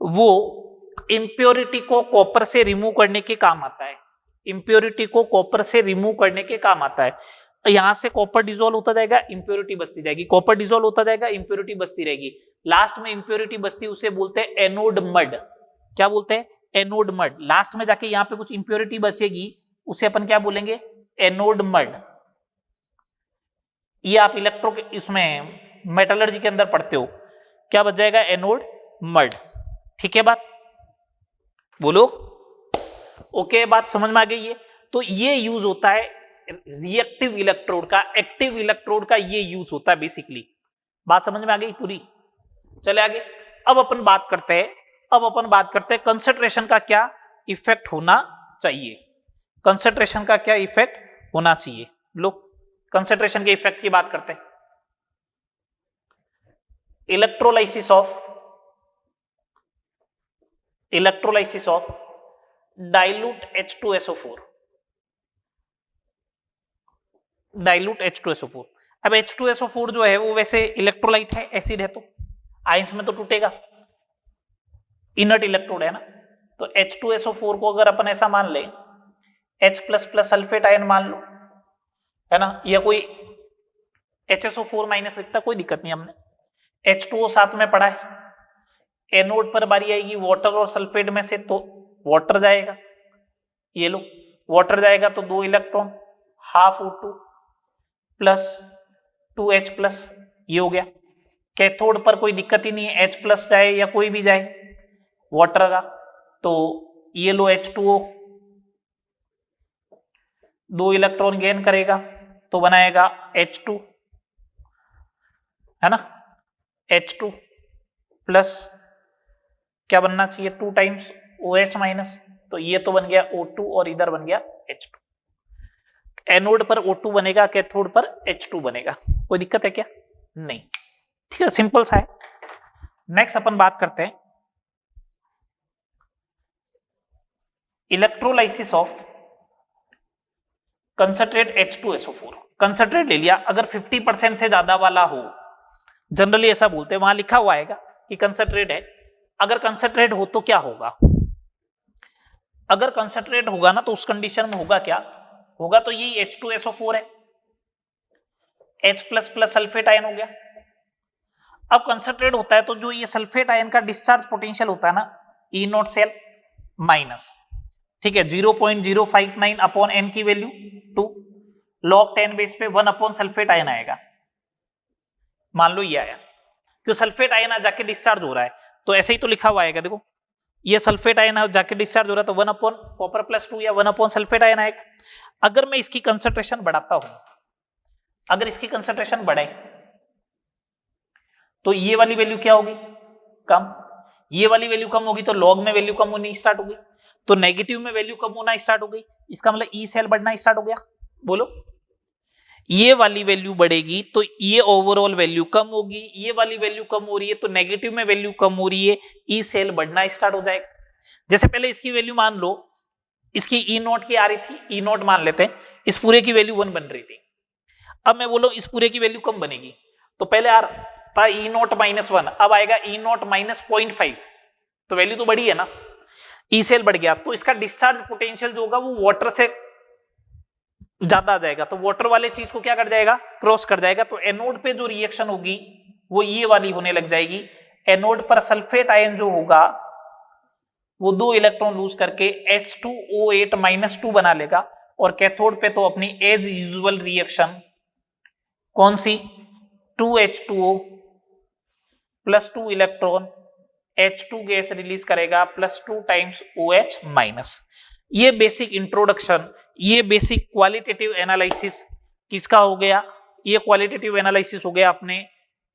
वो इंप्योरिटी को कॉपर से रिमूव करने के काम आता है, इंप्योरिटी को कॉपर से रिमूव करने के काम आता है। यहां से कॉपर डिसॉल्व होता जाएगा, इंप्योरिटी बचती जाएगी, कॉपर डिसॉल्व होता जाएगा, इंप्योरिटी बचती रहेगी, लास्ट में इंप्योरिटी बचती, उसे बोलते हैं एनोड मड। क्या बोलते हैं, एनोड मड। लास्ट में जाके यहां पे कुछ इंप्योरिटी बचेगी, उसे अपन क्या बोलेंगे, एनोड मड। ये आप इलेक्ट्रो इसमें मेटलर्जी के अंदर पढ़ते हो, क्या बच जाएगा, एनोड मड। ठीक है बात, बोलो ओके, बात समझ में आ गई है। तो ये यूज होता है रिएक्टिव इलेक्ट्रोड का, एक्टिव इलेक्ट्रोड का ये यूज होता है बेसिकली। बात समझ में आ गई पूरी, चले आगे। अब अपन बात करते हैं कंसंट्रेशन का क्या इफेक्ट होना चाहिए, कंसंट्रेशन का क्या इफेक्ट होना चाहिए। लो कंसंट्रेशन के इफेक्ट की बात करते हैं। इलेक्ट्रोलाइसिस ऑफ डाइल्यूट H2SO4, अब H2SO4 जो है वो वैसे इलेक्ट्रोलाइट है, एसिड है, तो आयंस में तो टूटेगा, इनर्ट इलेक्ट्रोड है ना। तो H2SO4 को अगर अपन ऐसा मान ले, H++ सल्फेट आयन मान लो, है ना, या कोई HSO4- लिखता, कोई दिक्कत नहीं, हमने H2O साथ में पड़ा है, एनोड पर बारी आएगी वाटर और सल्फेट में से, तो वाटर जाएगा, ये लो वाटर जाएगा तो 2 electron, half O2 plus 2H plus, ये हो गया। कैथोड पर कोई दिक्कत ही नहीं है, H प्लस जाए या कोई भी जाए वाटर का, तो ये लो H2O 2 इलेक्ट्रॉन गेन करेगा तो बनाएगा H2, है ना, H2 प्लस क्या बनना चाहिए 2 टाइम्स OH माइनस, तो ये तो बन गया O2 और इधर बन गया H2। एनोड पर O2 बनेगा, कैथोड पर H2 बनेगा, कोई दिक्कत है क्या? नहीं, ठीक है, सिंपल सा है। नेक्स्ट अपन बात करते हैं electrolysis of concentrate H2SO4। Concentrate ले लिया, अगर 50% से ज्यादा वाला हो, जनरली ऐसा बोलते हैं, वहां लिखा हुआ आएगा कि कंसंट्रेट है। अगर कंसंट्रेट हो तो क्या होगा? अगर कंसंट्रेट होगा ना तो उस कंडीशन में होगा क्या होगा, तो ये H2SO4 है, H plus plus sulphate ion हो गया। अब कंसंट्रेट होता है तो जो ये सल्फेट आयन का डिस्चार्ज पोटेंशियल होता है ना, E0 सेल माइनस, ठीक है, 0.059 अपॉन N की वैल्यू 2, log 10 बेस पे 1 अपॉन सल्फेट आयन आएगा, मान लो ये आया, क्यों सल्फेट आयन जाके डिस्चार्ज हो रहा है, तो ऐसे ही तो लिखा हुआ आएगा, देखो ये सल्फेट आयन जाके डिस्चार्ज हो रहा है तो 1 अपॉन कॉपर प्लस 2 या 1 अपॉन सल्फेट आयन आएगा। अगर मैं इसकी कंसंट्रेशन बढ़ाता हूं, अगर इसकी कंसंट्रेशन बढ़े तो ये वाली वैल्यू क्या होगी? कम। ये वाली वैल्यू कम होगी तो लॉग में वैल्यू कम होनी स्टार्ट होगी, तो नेगेटिव में वैल्यू कम होना स्टार्ट हो गई, इसका मतलब ई सेल बढ़ना स्टार्ट हो गया। बोलो, ये वाली वैल्यू बढ़ेगी तो ये ओवरऑल वैल्यू कम होगी, ये वाली वैल्यू कम हो रही है तो नेगेटिव में वैल्यू कम हो रही है, ई सेल बढ़ना स्टार्ट हो जाएगा। जैसे पहले इसकी वैल्यू मान लो, इसकी E0 की आ रही थी, E0 मान लेते हैं, इस पूरे की वैल्यू 1 बन रही थी, अब मैं बोलूं इस पूरे की वैल्यू कम बनेगी, तो पहले यार था E0 -1, अब आएगा E0 -0.5, तो वैल्यू तो बढ़ी है ना, ई सेल बढ़ गया, तो इसका डिस्चार्ज पोटेंशियल जो होगा वो वाटर से ज्यादा आ जाएगा, तो वाटर वाले चीज को क्या कर जाएगा? क्रॉस कर जाएगा, तो एनोड पे जो रिएक्शन होगी वो ये वाली होने लग जाएगी। एनोड पर सल्फेट आयन जो होगा वो 2 इलेक्ट्रॉन लूज करके H2O8 -2 बना लेगा, और कैथोड पे तो अपनी एज यूजुअल रिएक्शन कौन सी, 2H2O plus 2 electron H2 gas release करेगा प्लस 2 टाइम्स OH-। ये बेसिक इंट्रोडक्शन, ये बेसिक क्वालिटेटिव एनालिसिस किसका हो गया? ये क्वालिटेटिव एनालिसिस हो गया अपने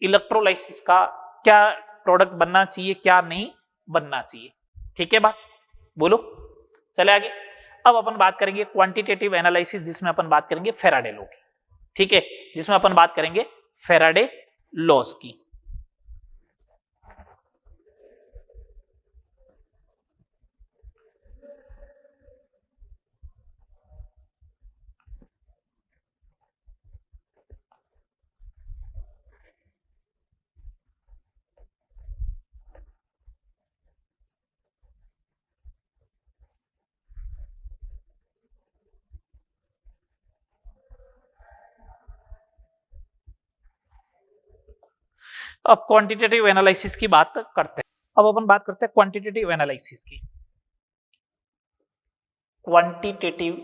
इलेक्ट्रोलाइसिस का, क्या प्रोडक्ट बनना चाहिए क्या नहीं बनना चाहिए, ठीक है बात, बोलो। चले आगे, अब अपन बात करेंगे क्वांटिटेटिव एनालिसिस, जिसमें अपन बात करेंगे फैराडे लॉ की, ठीक है, जिसमें अपन बात करेंगे फैराडे लॉज की। अब क्वांटिटेटिव एनालिसिस की बात करते हैं, अब अपन बात करते हैं क्वांटिटेटिव एनालिसिस की। Quantitative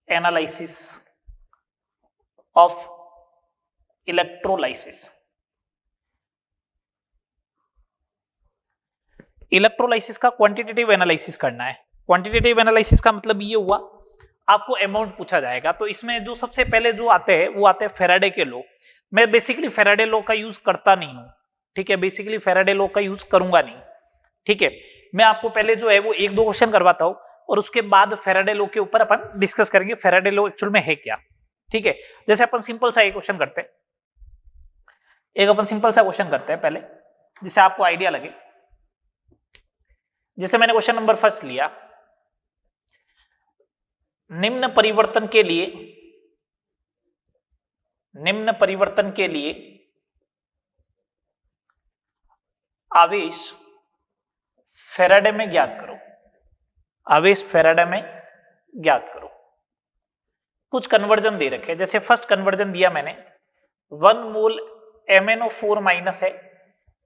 analysis of electrolysis. Electrolysis का क्वांटिटेटिव एनालिसिस करना है। क्वांटिटेटिव एनालिसिस का मतलब ये हुआ, आपको अमाउंट पूछा जाएगा, तो इसमें जो सबसे पहले जो आते हैं वो आते हैं फैराडे के लॉ। मैं बेसिकली फैराडे लॉ का यूज करता नहीं हूं, ठीक है, बेसिकली फैराडे लॉ का यूज करूंगा नहीं, ठीक है। मैं आपको पहले जो है वो 1-2 क्वेश्चन करवाता हूं, और उसके बाद फैराडे लॉ के ऊपर अपन डिस्कस करेंगे फैराडे लॉ एक्चुअल में है क्या, ठीक है। जैसे अपन सिंपल सा एक क्वेश्चन करते हैं, एक अपन सिंपल सा क्वेश्चन करते हैं पहले, जिससे आपको आइडिया लगे। जैसे मैंने क्वेश्चन नंबर फर्स्ट लिया, निम्न परिवर्तन के लिए आवेश फैराडे में ज्ञात करो, आवेश फैराडे में ज्ञात करो। कुछ कन्वर्जन दे रखे, जैसे फर्स्ट कन्वर्जन दिया मैंने 1 मोल MnO4 माइनस है,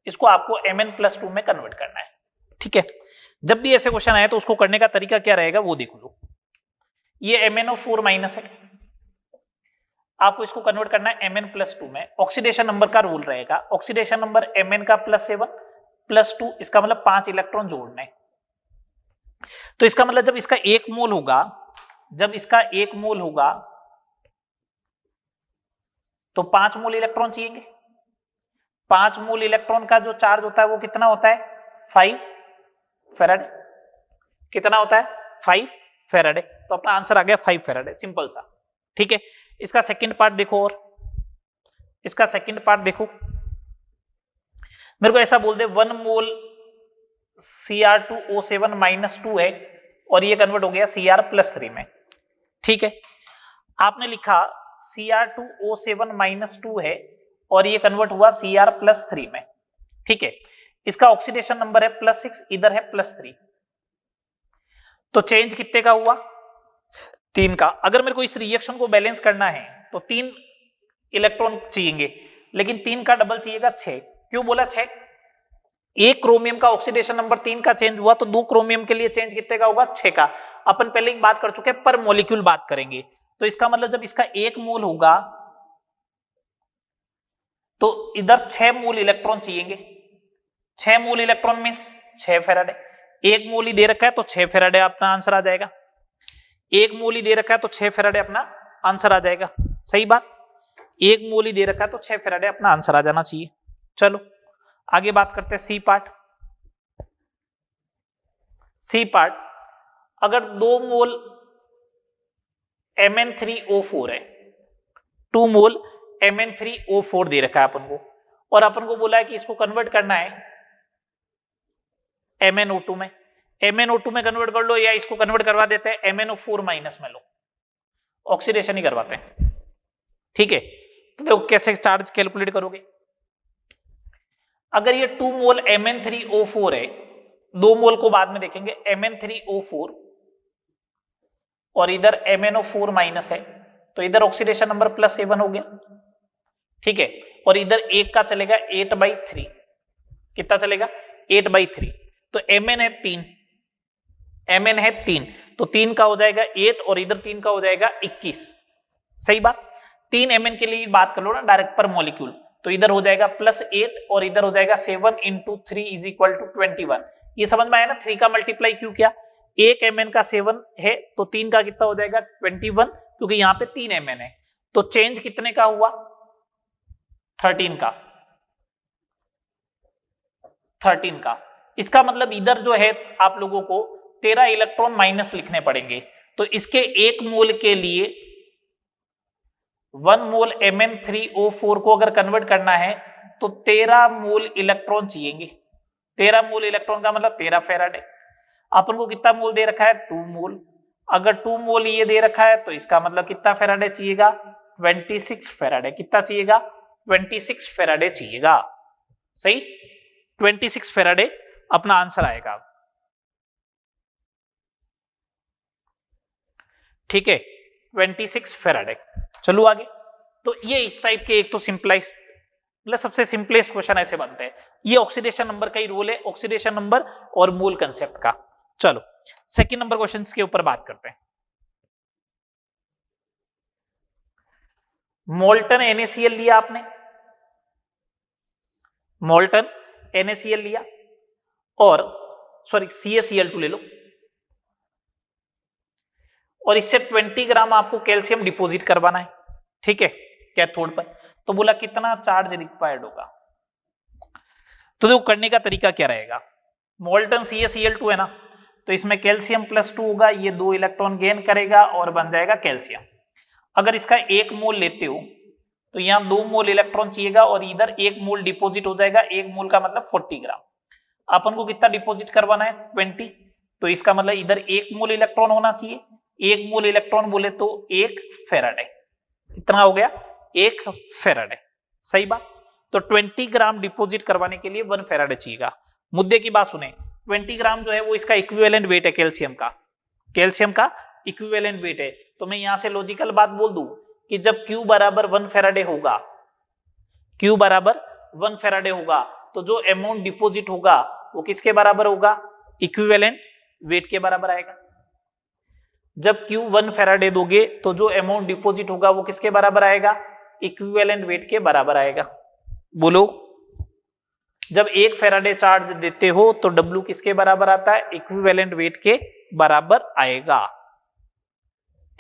इसको आपको Mn+2 में कन्वर्ट करना है। ठीक है, जब भी ऐसे क्वेश्चन आए तो उसको करने का तरीका क्या रहेगा वो देख लो। ये MnO4 माइनस है, आपको इसको कन्वर्ट करना है Mn+2 में। ऑक्सीडेशन नंबर का रूल रहेगा, ऑक्सीडेशन नंबर Mn का +7 +2, इसका मतलब 5 इलेक्ट्रॉन जोड़ने। तो इसका मतलब जब इसका 1 मोल होगा, जब इसका 1 मोल होगा तो 5 मोल इलेक्ट्रॉन चाहिए। 5 मोल इलेक्ट्रॉन का जो चार्ज होता है वो कितना होता है 5 फेराडे। कितना होता है 5 फेराडे। तो अपना आंसर आ गया 5 फेराडे, सिंपल सा। ठीक है, इसका सेकंड पार्ट देखो, और इसका सेकंड पार्ट देखो, मेरे को ऐसा बोल दे 1 मोल Cr2O7 -2 है और ये कन्वर्ट हो गया Cr+3 में। ठीक है, आपने लिखा Cr2O7 -2 है और ये कन्वर्ट हुआ Cr+3 में। ठीक है, इसका ऑक्सीडेशन नंबर है +6, इधर है +3, तो चेंज कितने का हुआ 3 का। अगर मेरे को इस रिएक्शन को बैलेंस करना है तो 3 इलेक्ट्रॉन चाहिए, लेकिन 3 का डबल चाहिएगा 6। क्यों बोला 6? एक क्रोमियम का ऑक्सीडेशन नंबर 3 का चेंज हुआ तो 2 क्रोमियम के लिए चेंज कितने का होगा 6 का। अपन पहले ही बात कर चुके हैं, पर मॉलिक्यूल बात करेंगे। तो इसका मतलब जब इसका 1 मोल होगा तो इधर 6 मोल इलेक्ट्रॉन चाहिए। 6 मोल इलेक्ट्रॉन मींस 6 फेराडे। 1 मोल ही दे रखा है तो 6 फेराडे अपना आंसर आ जाएगा। 1 मोल ही दे रखा है तो 6 फेराडे अपना आंसर आ जाएगा। सही बात, 1 मोल ही दे रखा है तो 6 फेराडे अपना आंसर आ जाना चाहिए। चलो आगे बात करते हैं सी पार्ट। सी पार्ट, अगर 2 मोल Mn3O4 है, 2 मोल Mn3O4 दे रखा है अपन को, और अपन को बोला है कि इसको कन्वर्ट करना है MnO2 में। MnO2 में कन्वर्ट कर लो, या इसको कन्वर्ट करवा देते हैं MnO4 माइनस में लो, ऑक्सीडेशन ही करवाते हैं। ठीक है, तो देखो कैसे चार्ज कैलकुलेट करोगे। अगर ये 2 मोल Mn3O4 है, 2 मोल को बाद में देखेंगे, Mn3O4 और इधर MnO4 माइनस है, तो इधर ऑक्सीडेशन नंबर +7 हो गया। ठीक है, और इधर 1 का चलेगा 8/3। कितना चलेगा 8/3। तो Mn है 3, Mn है 3, तो 3 का हो जाएगा 8 और इधर 3 का हो जाएगा 21। सही बात, 3 Mn के लिए बात कर लो ना डायरेक्ट पर मॉलिक्यूल, तो इधर हो जाएगा +8 और इधर हो जाएगा 7 × 3 = 21। ये समझ में आया ना, 3 का मल्टीप्लाई क्यों किया। 1 Mn का 7 है तो 3 का कितना हो जाएगा 21, क्योंकि यहां पे 3 Mn है। तो चेंज कितने का हुआ 13 का। 13 का, इसका मतलब इधर जो है आप लोगों को 13 इलेक्ट्रॉन माइनस लिखने पड़ेंगे। तो इसके 1 मोल के लिए 1 मोल Mn3O4 को अगर कन्वर्ट करना है तो 13 मोल इलेक्ट्रॉन चाहिए। 13 मोल इलेक्ट्रॉन का मतलब 13 फेराडे। अपन को कितना मोल दे रखा है 2 मोल। अगर 2 मोल ये दे रखा है तो इसका मतलब कितना फेराडे चाहिएगा 26 फेराडे। कितना चाहिएगा 26 फेराडे चाहिएगा। सही, 26 फेराडे अपना आंसर आएगा। ठीक है, 26 फेराडे। चलो आगे। तो ये इस टाइप के एक तो सिंपलाइज मतलब सबसे सिंपलेस्ट क्वेश्चन ऐसे बनते हैं। ये ऑक्सीडेशन नंबर का ही रोल है, ऑक्सीडेशन नंबर और मोल कंसेप्ट का। चलो सेकंड नंबर क्वेश्चन के ऊपर बात करते हैं। मोल्टन NaCl लिया आपने, मोल्टन NaCl लिया और सॉरी CaCl2 ले लो, और इससे 20 ग्राम आपको कैल्शियम डिपॉजिट करवाना है। ठीक है, कैथोड पर। तो बोला कितना चार्ज रिक्वायर्ड होगा। तो देखो करने का तरीका क्या रहेगा। मोल्टन CaCl2 है ना, तो इसमें कैल्शियम +2 होगा, ये 2 इलेक्ट्रॉन गेन करेगा और बन जाएगा कैल्शियम। अगर इसका 1 मोल लेते हो तो यहां 2 मोल इलेक्ट्रॉन चाहिएगा और इधर 1 मोल डिपॉजिट हो जाएगा। 1 मोल का मतलब 40 ग्राम। अपन को कितना डिपॉजिट करवाना है 20, तो इसका मतलब इधर 1 मोल इलेक्ट्रॉन होना चाहिए। 1 मोल इलेक्ट्रॉन बोले तो 1 फेराडे। कितना हो गया 1 फेराडे। सही बात। तो 20 ग्राम डिपॉजिट करवाने के लिए 1 फेराडे चाहिएगा। मुद्दे की बात सुने, 20 ग्राम जो है वो इसका इक्विवेलेंट वेट है कैल्शियम का। कैल्शियम का इक्विवेलेंट वेट है, तो मैं यहां से लॉजिकल बात बोल दूं कि जब Q बराबर 1 फेराडे होगा, Q बराबर 1 फेराडे होगा, तो जो अमाउंट डिपॉजिट होगा वो किसके बराबर होगा? इक्विवेलेंट वेट के बराबर आएगा। जब Q 1 फेराडे दोगे तो जो अमाउंट डिपॉजिट होगा वो किसके बराबर आएगा? इक्विवेलेंट वेट के बराबर आएगा। बोलो, जब 1 फेराडे चार्ज देते हो तो W किसके बराबर आता है? इक्विवेलेंट वेट के बराबर आएगा।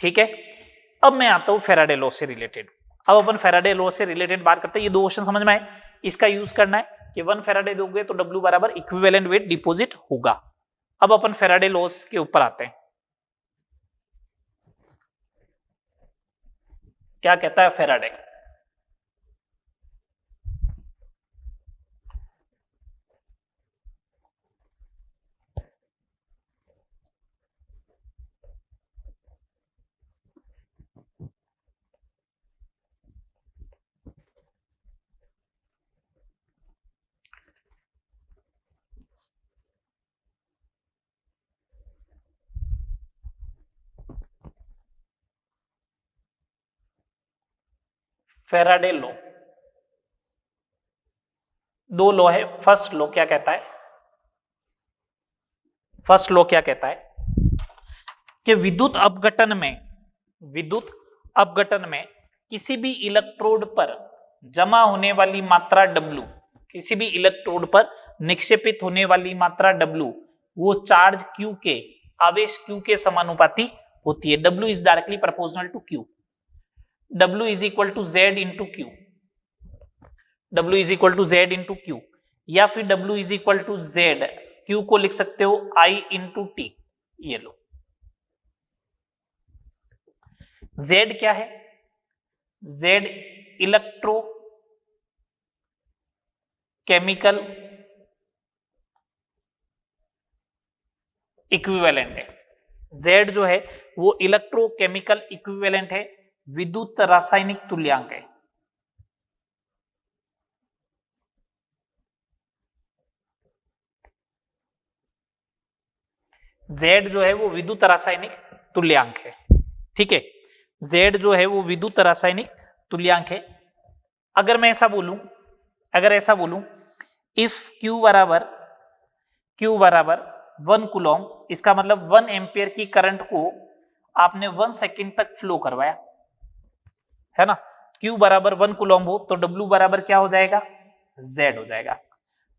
ठीक है, अब मैं आता हूं फेराडे लॉ से रिलेटेड। अब अपन फेराडे लॉ से रिलेटेड बात करते हैं। ये दो क्वेश्चन समझ में आए, इसका यूज करना है कि 1 फेराडे दोगे तो W बराबर इक्विवेलेंट वेट डिपॉजिट होगा। अब अपन फेराडे लॉस के ऊपर आते हैं। क्या कहता है फेराडे? फेराडे लॉ, दो लॉ है। फर्स्ट लॉ क्या कहता है? फर्स्ट लॉ क्या कहता है कि विद्युत अपघटन में किसी भी इलेक्ट्रोड पर जमा होने वाली मात्रा W, किसी भी इलेक्ट्रोड पर निक्षेपित होने वाली मात्रा W, वो चार्ज Q के, आवेश Q के समानुपाती होती है। W is directly proportional to Q। W is equal to Z into Q, W is equal to Z into Q, या फिर W is equal to Z, Q को लिख सकते हो I इंटू T। ये लो, Z क्या है? Z इलेक्ट्रो केमिकल इक्विवेलेंट है। Z जो है वो इलेक्ट्रोकेमिकल इक्विवेलेंट है, विद्युत रासायनिक तुल्यांक है। Z जो है वो विद्युत रासायनिक तुल्यांक है। ठीक है, Z जो है वो विद्युत रासायनिक तुल्यांक है। अगर मैं ऐसा बोलूं, इफ Q बराबर 1 कूलम, इसका मतलब 1 एम्पियर की करंट को आपने 1 सेकेंड तक फ्लो करवाया है ना। Q बराबर 1 कूलम हो तो W बराबर क्या हो जाएगा? Z हो जाएगा।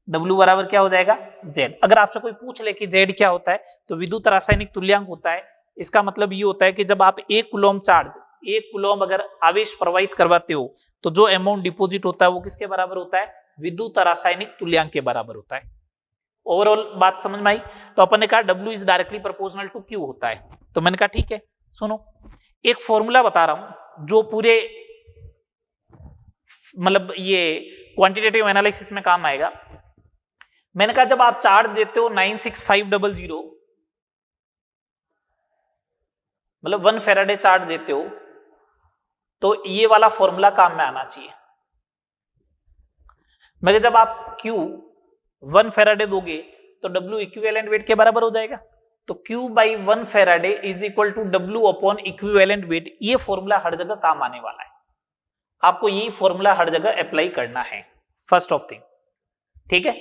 W बराबर क्या हो जाएगा? Z। अगर आपसे कोई पूछ ले कि Z क्या होता है तो विद्युत रासायनिक तुल्यांक होता है। इसका मतलब ये होता है कि जब आप 1 कूलम चार्ज, 1 कूलम अगर आवेश प्रवाहित करवाते हो तो जो अमाउंट डिपॉजिट होता है वो किसके बराबर होता है? विद्युत रासायनिक तुल्यांक के बराबर होता है। ओवरऑल बात समझ में आई? तो अपन ने कहा W is directly proportional to Q होता है। तो मैंने कहा ठीक है, सुनो एक फॉर्मूला बता रहा हूं जो पूरे मतलब ये क्वांटिटेटिव एनालिसिस में काम आएगा। मैंने कहा जब आप चार्ज देते हो 96500, मतलब 1 फेराडे चार्ज देते हो, तो ये वाला फॉर्मूला काम में आना चाहिए। मगर जब आप Q 1 फेराडे दोगे तो W इक्विवेलेंट वेट के बराबर हो जाएगा। तो Q by 1 faraday is equal to W upon equivalent weight. ये फॉर्मूला हर जगह काम आने वाला है, आपको यही फॉर्मूला हर जगह अप्लाई करना है, फर्स्ट ऑफ थिंग। ठीक है,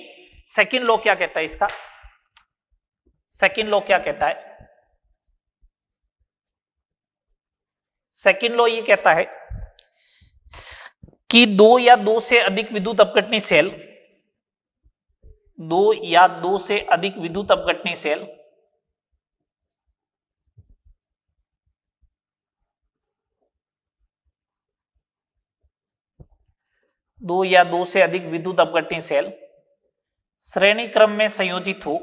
सेकेंड लॉ क्या कहता है इसका? सेकेंड लॉ क्या कहता है? सेकेंड लॉ ये कहता है कि 2 या 2 से अधिक विद्युत अपघटनी सेल, 2 या 2 से अधिक विद्युत अपघटनी सेल दो या 2 से अधिक विद्युत अपघटनी सेल श्रेणी क्रम में संयोजित हो,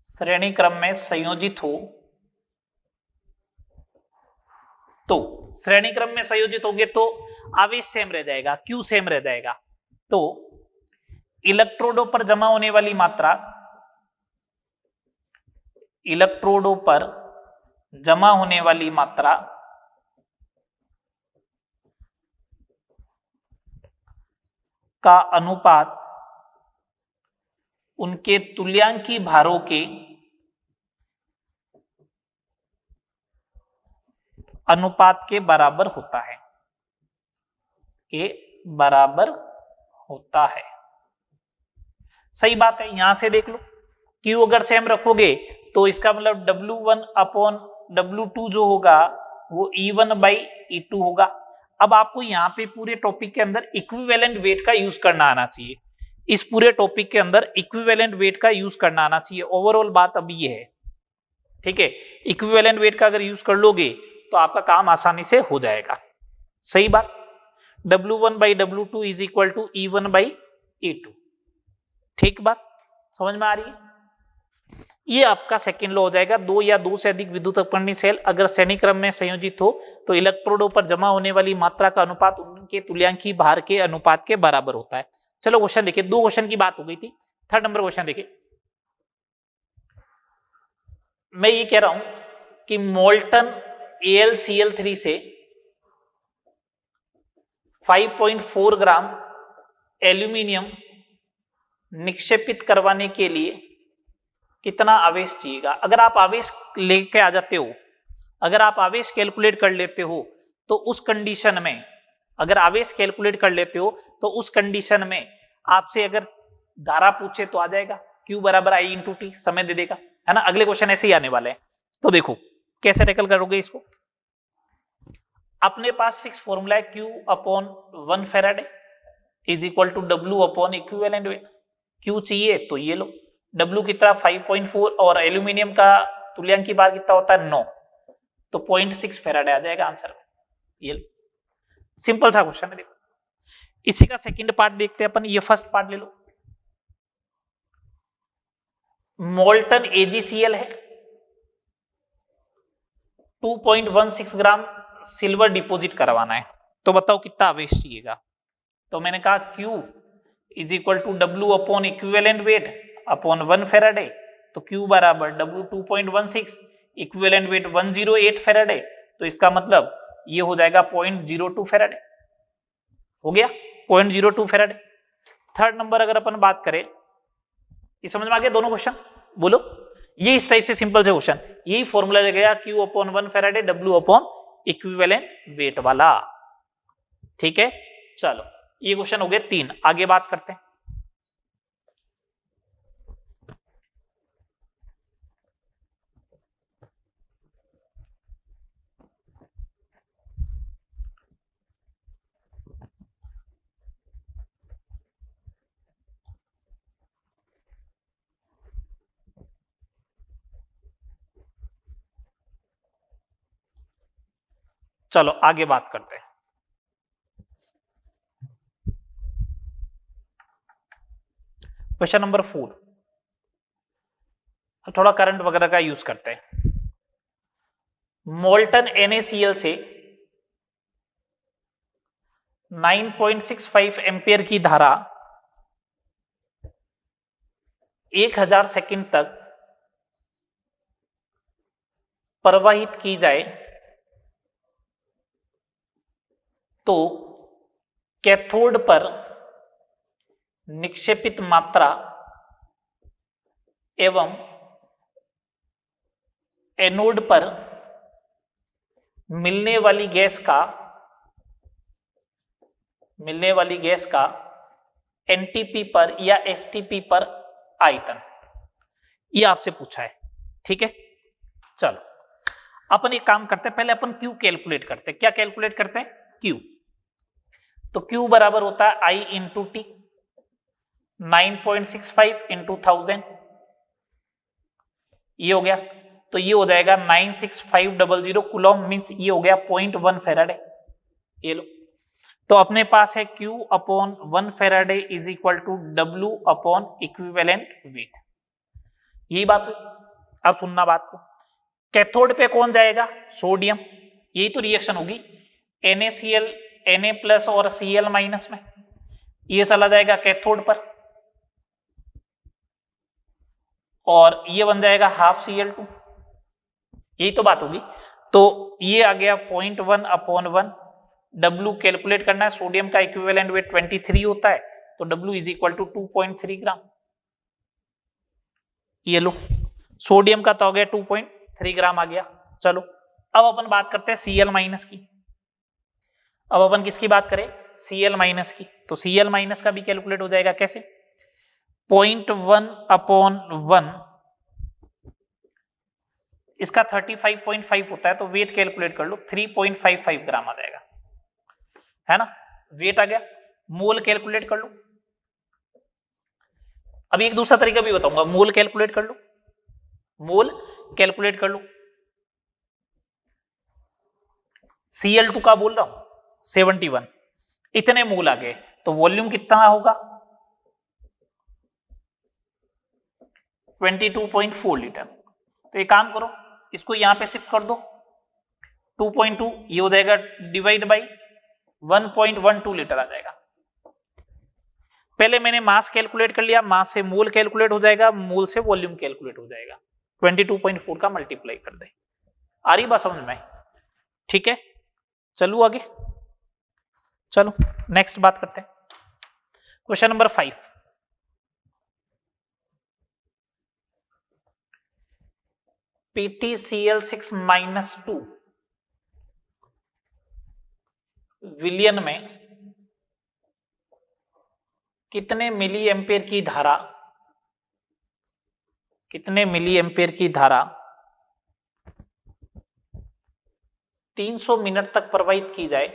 श्रेणी क्रम में संयोजित हो, तो श्रेणी क्रम में संयोजित होंगे तो आवेश सेम रह जाएगा, Q सेम रह जाएगा। तो इलेक्ट्रोडों पर जमा होने वाली मात्रा, इलेक्ट्रोडों पर जमा होने वाली मात्रा का अनुपात उनके तुल्यांकी भारों के अनुपात के बराबर होता है, के बराबर होता है। सही बात है, यहां से देख लो Q अगर सेम रखोगे तो इसका मतलब W1 अपॉन W2 जो होगा वो E1 बाई E2 होगा। अब आपको यहाँ पे पूरे टॉपिक के अंदर इक्विवेलेंट वेट का यूज करना आना चाहिए, इस पूरे टॉपिक के अंदर इक्विवेलेंट वेट का यूज करना आना चाहिए। ओवरऑल बात अब ये है, ठीक है, इक्विवेलेंट वेट का अगर यूज कर लोगे तो आपका काम आसानी से हो जाएगा। सही बात, W1 by W2 is equal to E1 by E2। ठीक बात, समझ में आ रही है? ये आपका सेकंड लॉ हो जाएगा। दो या दो से अधिक विद्युत अपकरणीय सेल अगर श्रेणी क्रम में संयोजित हो तो इलेक्ट्रोडों पर जमा होने वाली मात्रा का अनुपात उनके तुल्यांकी भार के अनुपात के बराबर होता है। चलो क्वेश्चन देखिए, दो क्वेश्चन की बात हो गई थी, थर्ड नंबर क्वेश्चन देखिए। मैं ये कह रहा हूं कि मोल्टन AlCl3 से 5.4 ग्राम एल्यूमिनियम निक्षेपित करवाने के लिए कितना आवेश चाहिएगा। अगर आप आवेश लेके आ जाते हो, अगर आप आवेश कैलकुलेट कर लेते हो तो उस कंडीशन में, अगर आवेश कैलकुलेट कर लेते हो तो उस कंडीशन में आपसे अगर धारा पूछे तो आ जाएगा Q बराबर I इंटू टी, समय दे देगा, है ना। अगले क्वेश्चन ऐसे ही आने वाले हैं। तो देखो कैसे टैकल करोगे इसको। अपने पास फिक्स फॉर्मूला है Q upon 1 faraday is equal to W upon equivalent weight. Q चाहिए तो ये लो, W कितना 5.4 और एल्यूमिनियम का तुल्यांकी भार कितना होता है 9, तो 0.6 फैराडे आ जाएगा आंसर में। ये सिंपल सा क्वेश्चन है। देखो इसी का सेकंड पार्ट देखते हैं अपन। ये फर्स्ट पार्ट ले लो, मोल्टन AgCl है, 2.16 ग्राम सिल्वर डिपॉजिट करवाना है, तो बताओ कितना आवेश चाहिएगा। तो मैंने कहा Q is equal to W upon equivalent weight upon 1 faraday, तो Q बराबर W 2.16, इक्विवेलेंट वेट 108 फैराडे, तो इसका मतलब ये हो जाएगा 0.02 फैराडे। हो गया 0.02 फैराडे। थर्ड नंबर अगर अपन बात करें, ये समझ में आ गया दोनों क्वेश्चन? बोलो, ये इस टाइप से सिंपल से क्वेश्चन, यही फॉर्मूला लगेगा Q upon 1 Faraday W upon equivalent wait वाला। ठीक है, चलो ये क्वेश्चन हो गए 3। आगे बात करते हैं। चलो आगे बात करते हैं। क्वेश्चन नंबर 4, थोड़ा करंट वगैरह का यूज करते हैं। मोल्टन NaCl से 9.65 एम्पियर की धारा 1000 सेकंड तक प्रवाहित की जाए तो कैथोड पर निक्षेपित मात्रा एवं एनोड पर मिलने वाली गैस का एनटीपी पर या एसटीपी पर आयतन, ये आपसे पूछा है। ठीक है, चलो अपन एक काम करते हैं, पहले अपन Q कैलकुलेट करते हैं। क्या कैलकुलेट करते हैं? Q। तो Q बराबर होता है I इंटू टी, 9.65 इंटू 1000, ये हो गया। तो ये हो जाएगा 96500 कूलॉम, मींस ये हो गया 0.1 फैराडे। ये लो, तो अपने पास है Q upon 1 faraday is equal to W upon equivalent weight. यही बात हुई। अब सुनना बात को, कैथोड पे कौन जाएगा? सोडियम। यही तो रिएक्शन होगी, NaCl Na प्लस और Cl माइनस में, ये चला जाएगा कैथोड पर और ये बन जाएगा हाफ Cl2। यही तो बात होगी। तो ये आ गया 0.1 अपॉन 1। W कैलकुलेट करना है, सोडियम का इक्विवेलेंट वेट 23 होता है, तो W इज इक्वल टू 2.3 ग्राम। ये लो, सोडियम का तो हो गया 2.3 ग्राम आ गया। चलो अब अपन बात करते हैं Cl माइनस की। अब अपन किसकी बात करें? Cl माइनस की। तो Cl माइनस का भी कैलकुलेट हो जाएगा कैसे? 0.1/1, इसका 35.5 होता है, तो वेट कैलकुलेट कर लो, 3.55 ग्राम आ जाएगा, है ना? वेट आ गया। मोल कैलकुलेट कर लो। अभी एक दूसरा तरीका भी बताऊंगा, मोल कैलकुलेट कर लो। मोल कैलकुलेट कर लो। Cl2 का बोल रहा हूं 71, इतने मोल आ गए, तो वॉल्यूम कितना होगा? 22.4 लीटर। तो एक काम करो, इसको यहां पे शिफ्ट कर दो, 2.2 ये हो जाएगा डिवाइड बाई 1.12 लीटर आ जाएगा। पहले मैंने मास कैलकुलेट कर लिया, मास से मोल कैलकुलेट हो जाएगा, मोल से वॉल्यूम कैलकुलेट हो जाएगा। 22.4 का मल्टीप्लाई कर दे। आ रही बात समझ में? ठीक है, चलो आगे। चलो नेक्स्ट बात करते हैं, क्वेश्चन नंबर 5। PtCl6-2 विलियन में कितने मिली एम्पेयर की धारा, कितने मिली एम्पेयर की धारा 300 मिनट तक प्रवाहित की जाए,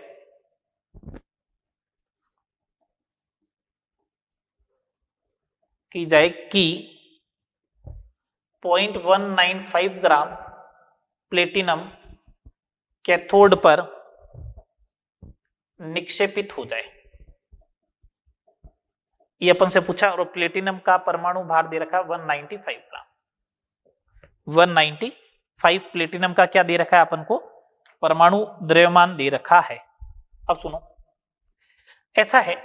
कि 0.195 ग्राम प्लेटिनम कैथोड पर निक्षेपित हो जाए। ये अपन से पूछा, और प्लेटिनम का परमाणु भार दे रखा है 195 ग्राम। 195 प्लेटिनम का क्या दे रखा है अपन को? परमाणु द्रव्यमान दे रखा है। अब सुनो, ऐसा है,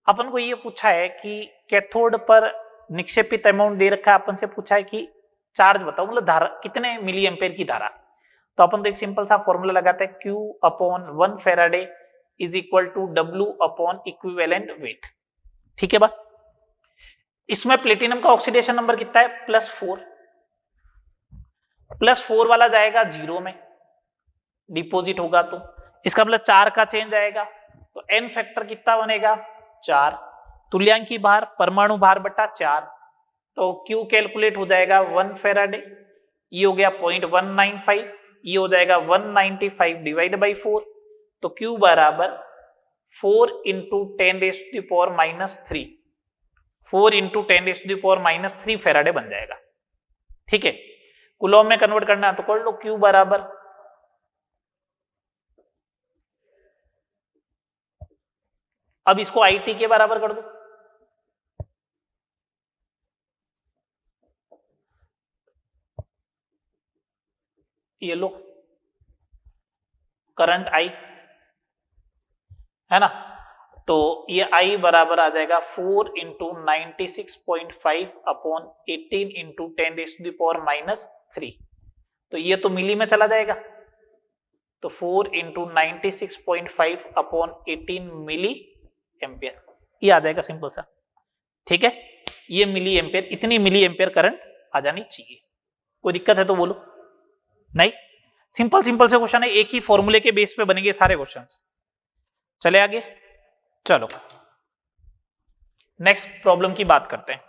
अपन को ये पूछा है कि कैथोड पर निक्षेपित अमाउंट दे रखा है, अपन से पूछा है कि चार्ज बताओ, मतलब धारा कितने मिली एम्पेयर की धारा। तो अपन तो एक सिंपल सा फॉर्मूला लगाते हैं, Q/1 faraday is equal to W/ equivalent weight. ठीक है बात? इसमें प्लेटिनम का ऑक्सीडेशन नंबर कितना है? +4। +4 वाला जाएगा 0 में, डिपोजिट होगा, तो इसका मतलब 4 का चेंज आएगा, तो n फैक्टर कितना बनेगा? 4। तुल्यांकी भार परमाणु भार बटा 4, तो Q कैलकुलेट हो जाएगा 1 फेराडे, ये हो गया 0.195, ये हो जाएगा 195 डिवाइड बाई 4, तो Q बराबर 4 इंटू 10⁻⁻3, 4 इंटू 10⁻⁻3 फेराडे बन जाएगा। ठीक है, कूलॉम में कन्वर्ट करना है तो कर लो, Q बराबर, अब इसको IT के बराबर कर दो, ये लो करंट I, है ना? तो ये I बराबर आ जाएगा 4 इंटू 96.5 अपॉन 18 इंटू 10⁻⁻3, तो ये तो मिली में चला जाएगा, तो 4 इंटू 96.5 अपॉन 18 मिली एम्पियर, ये आ जाएगा सिंपल सा। ठीक है, ये मिली एम्पियर, इतनी मिली एम्पियर करंट आ जानी चाहिए। कोई दिक्कत है तो बोलो। नहीं, सिंपल सिंपल से क्वेश्चन है, एक ही फॉर्मूले के बेस पे बनेंगे सारे क्वेश्चंस। चले आगे, चलो नेक्स्ट प्रॉब्लम की बात करते हैं।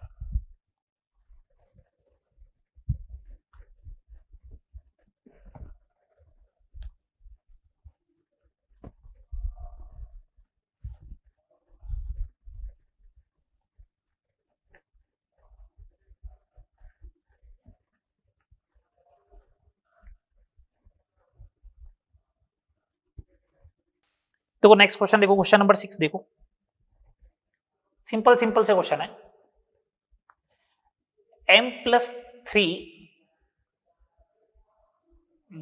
देखो नेक्स्ट क्वेश्चन, देखो क्वेश्चन नंबर 6, देखो सिंपल सिंपल से क्वेश्चन है। M+3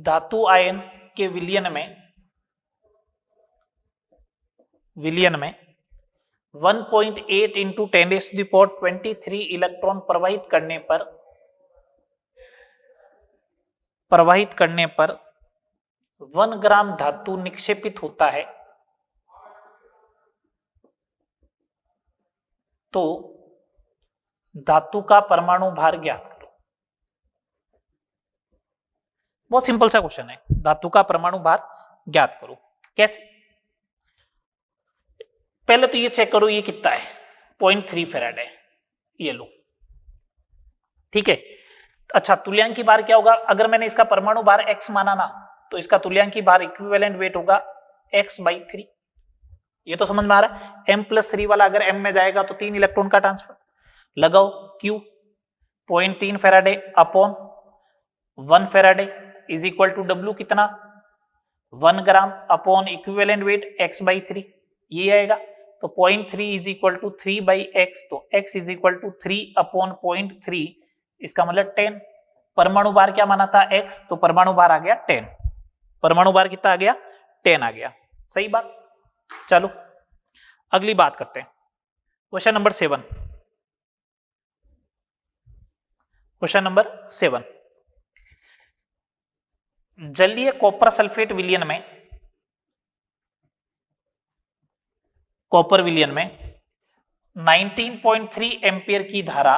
धातु आयन के विलयन में 1.8 इंटू 10⁻23 इलेक्ट्रॉन प्रवाहित करने पर 1 ग्राम धातु निक्षेपित होता है, तो धातु का परमाणु भार ज्ञात करो। बहुत सिंपल सा क्वेश्चन है, धातु का परमाणु भार ज्ञात करो। कैसे? पहले तो ये चेक करो ये कितना है, 0.3 फैराड है, ये लो, ठीक है। अच्छा, तुल्यांकी भार क्या होगा? अगर मैंने इसका परमाणु भार x माना ना, तो इसका तुल्यांकी भार इक्विवेलेंट वेट होगा x/3। ये तो समझ में आ रहा है। m+3 वाला अगर m में जाएगा तो 3 इलेक्ट्रॉन का ट्रांसफर। लगाओ q 0.3 faraday upon 1 faraday is equal to w कितना, 1 ग्राम अपॉन इक्विवेलेंट वेट x/3, ये आएगा। तो 0.3 इज इक्वल टू 3/x, तो x is equal to 3 upon 0.3, इसका मतलब 10। परमाणु भार क्या माना था, x, तो परमाणु भार आ गया 10। परमाणु भार कितना आ गया, 10 आ गया। सही बात। चलो अगली बात करते हैं, क्वेश्चन नंबर 7। क्वेश्चन नंबर 7, जलीय कॉपर सल्फेट विलयन में, कॉपर विलयन में 19.3 एम्पियर की धारा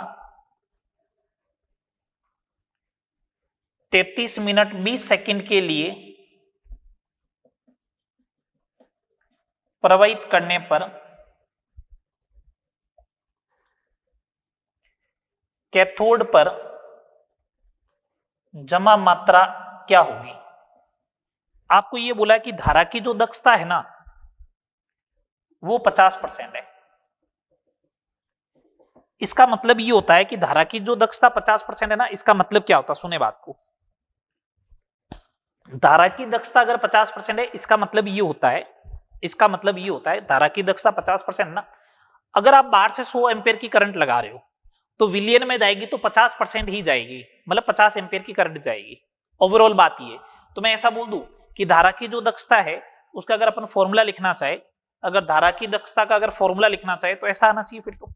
33 मिनट 20 सेकंड के लिए प्रवाहित करने पर कैथोड पर जमा मात्रा क्या होगी? आपको यह बोला कि धारा की जो दक्षता है ना वो 50% है। इसका मतलब ये होता है कि धारा की जो दक्षता 50% है ना, इसका मतलब क्या होता है, सुने बात को। धारा की दक्षता अगर 50% है, इसका मतलब ये होता है, इसका मतलब ये होता है धारा की दक्षता 50% ना, अगर आप बाहर से 100 एम्पियर की करंट लगा रहे हो तो विलियन में जाएगी तो 50% ही जाएगी, मतलब 50 एम्पियर की करंट जाएगी। ओवरऑल बात ये। तो मैं ऐसा बोल दूं कि धारा की जो दक्षता है उसका अगर अपन फॉर्मूला लिखना चाहे, अगर धारा की दक्षता का अगर फॉर्मूला लिखना चाहे तो ऐसा आना चाहिए फिर तो,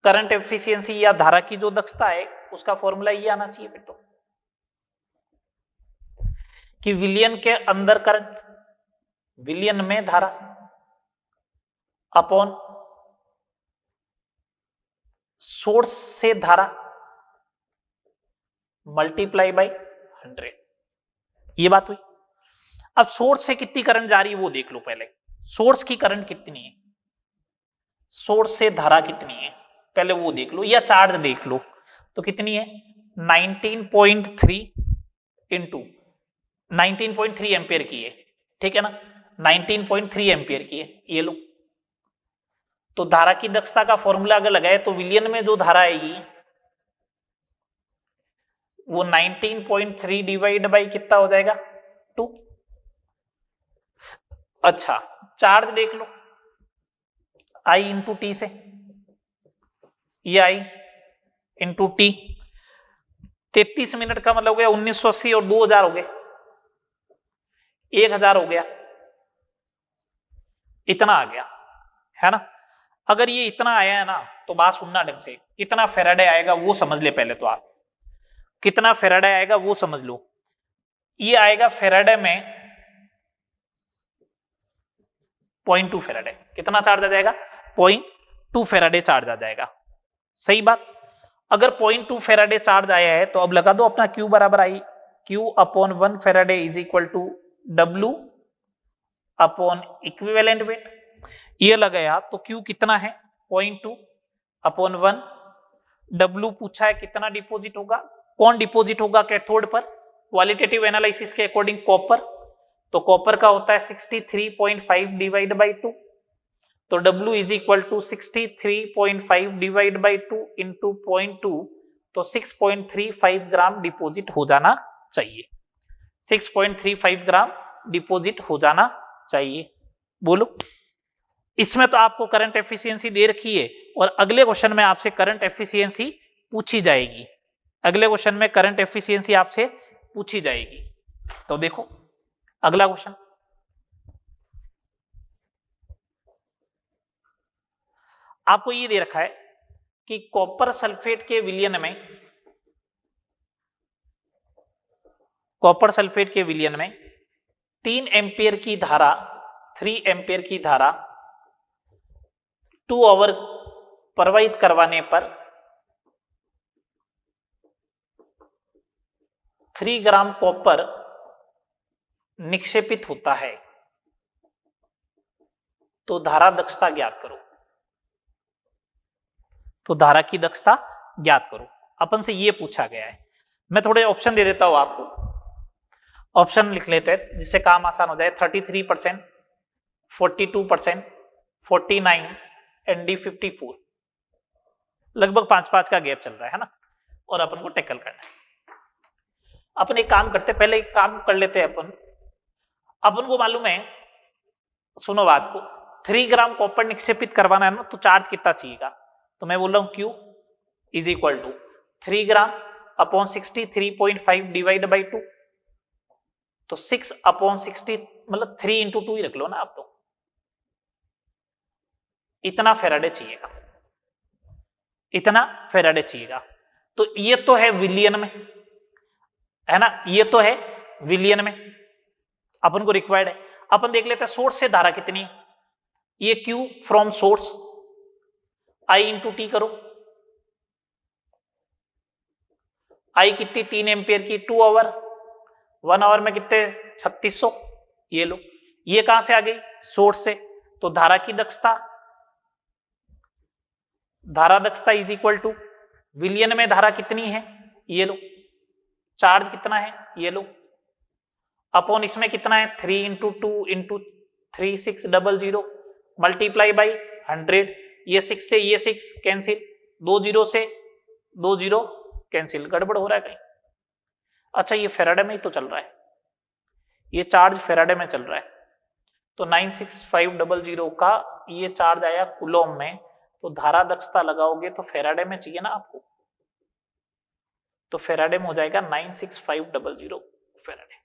करंट एफिशिएंसी या धारा की जो दक्षता है उसका फॉर्मूला ये आना चाहिए फिर तो, कि विलियन के अंदर करंट, विलियन में धारा अपॉन सोर्स से धारा मल्टीप्लाई बाय 100। ये बात हुई। अब सोर्स से कितनी करंट जा रही है वो देख लो पहले, सोर्स की करंट कितनी है, सोर्स से धारा कितनी है पहले वो देख लो, या चार्ज देख लो तो कितनी है, 19.3 इंटू 19.3 एम्पियर की है, ठीक है ना, 19.3 एम्पियर की है, ये लो। तो धारा की दक्षता का फॉर्मूला अगर लगाए तो विलियन में जो धारा आएगी वो 19.3 डिवाइड बाई कितना हो जाएगा, 2। अच्छा, चार्ज देख लो, I इंटू टी से, ये I इंटू टी, 33 मिनट का मतलब हो गया 1980 और 2000 हो गए, 1000 हो गया, इतना आ गया है ना। अगर ये इतना आया है ना तो बात सुनना ढंग से, कितना फेराडे आएगा वो समझ ले पहले तो आप, कितना फेराडे आएगा वो समझ लो। ये आएगा फेराडे में 0.2 फेराडे, कितना चार्ज आ जाएगा, 0.2 फेराडे चार्ज आ जाएगा। सही बात। अगर 0.2 फेराडे चार्ज आया है तो अब लगा दो अपना Q बराबर आई, Q upon 1 faraday is equal to W upon equivalent weight. ये लगाया तो Q कितना है, 0.2 अपॉन 1, W पूछा है कितना डिपॉजिट होगा, कौन डिपॉजिट होगा कैथोड पर, क्वालिटेटिव एनालिसिस के अकॉर्डिंग कॉपर, तो कॉपर का होता है 63.5 डिवाइड बाई 2, तो W इज इक्वल टू 63.5 डिवाइड बाई 2 इंटू 0.2, तो 6.35 ग्राम डिपॉजिट हो जाना चाहिए, 6.35 ग्राम डिपॉजिट हो जाना चाहिए। बोलो, इसमें तो आपको करंट एफिशिएंसी दे रखी है और अगले क्वेश्चन में आपसे करंट एफिशिएंसी पूछी जाएगी, अगले क्वेश्चन में करंट एफिशिएंसी आपसे पूछी जाएगी। तो देखो अगला क्वेश्चन, आपको ये दे रखा है कि कॉपर सल्फेट के विलयन में, कॉपर सल्फेट के विलयन में 3 एम्पियर की धारा, 3 एम्पियर की धारा 2 आवर प्रवाहित करवाने पर 3 ग्राम कॉपर निक्षेपित होता है तो धारा दक्षता ज्ञात करो। तो धारा की दक्षता ज्ञात करो, अपन से ये पूछा गया है। मैं थोड़े ऑप्शन दे देता हूं आपको, ऑप्शन लिख लेते हैं जिससे काम आसान हो जाए। 33%, 42%, 49 एंड डी 54, लगभग 5-5 का गैप चल रहा है ना, और अपन को टैकल करना है। अपन एक काम करते, पहले एक काम कर लेते हैं अपन को मालूम है, सुनो बात को, 3 ग्राम कॉपर निक्षेपित करवाना है ना, तो चार्ज कितना चाहिएगा। तो मैं बोल रहा हूं Q is equal to 3 gram upon 63.5 divide by 2, तो 6 अपॉन 60 मतलब 3 इंटू 2 ही रख लो ना आप, तो इतना फेराडे चाहिएगा, इतना फेराडे चाहिएगा। तो ये तो है विलियन में, है ना, ये तो है विलियन में, अपन को रिक्वायर्ड है। अपन देख लेते हैं सोर्स से धारा कितनी है। ये Q from source, I into T करो, I कितनी 3 एम्पियर की, 2 आवर, 1 आवर में कितने 3600, ये लो। ये कहां से आ गई, सोर्स से, तो धारा की दक्षता, धारा दक्षता इज इक्वल टू विलियन में धारा कितनी है, ये लो, चार्ज कितना है, ये लो, अपॉन इसमें कितना है 3 इंटू 2 इंटू 3600 मल्टीप्लाई बाई 100, ये 6 से ये 6 कैंसिल, 2 0 से 2 0 कैंसिल, गड़बड़ हो रहा है कहीं। अच्छा ये फेराडे में ही तो चल रहा है, ये चार्ज फेराडे में चल रहा है, तो 96500 का ये चार्ज आया कूलॉम में, तो धारा दक्षता लगाओगे तो फेराडे में चाहिए ना आपको, तो फेराडे में हो जाएगा 96500 फेराडे।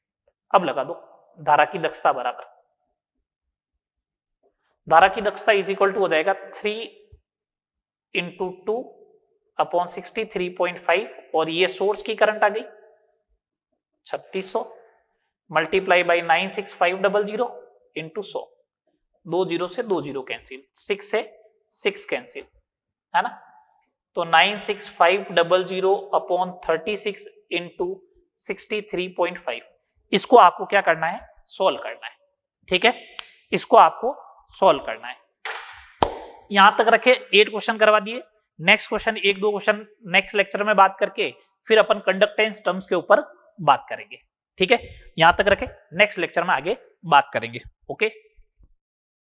अब लगा दो धारा की दक्षता बराबर, धारा की दक्षता इज इक्वल टू हो जाएगा 3 इंटू 2 अपॉन 63.5, और ये सोर्स की करंट आ गई 3600 मल्टीप्लाई बाई 96500 इंटू 100, 2 0 से 2 0 कैंसिल, 6 से 6 कैंसिल, है ना, तो 96500 अपॉन 36 इंटू 63.5, इसको आपको क्या करना है, सॉल्व करना है, ठीक है, इसको आपको सॉल्व करना है। यहां तक रखे 8 क्वेश्चन करवा दिए। Next question 1-2 question next lecture में बात करके फिर अपन कंडक्टेंस टर्म्स के ऊपर बात करेंगे, ठीक है, यहां तक रखे, नेक्स्ट लेक्चर में आगे बात करेंगे, ओके।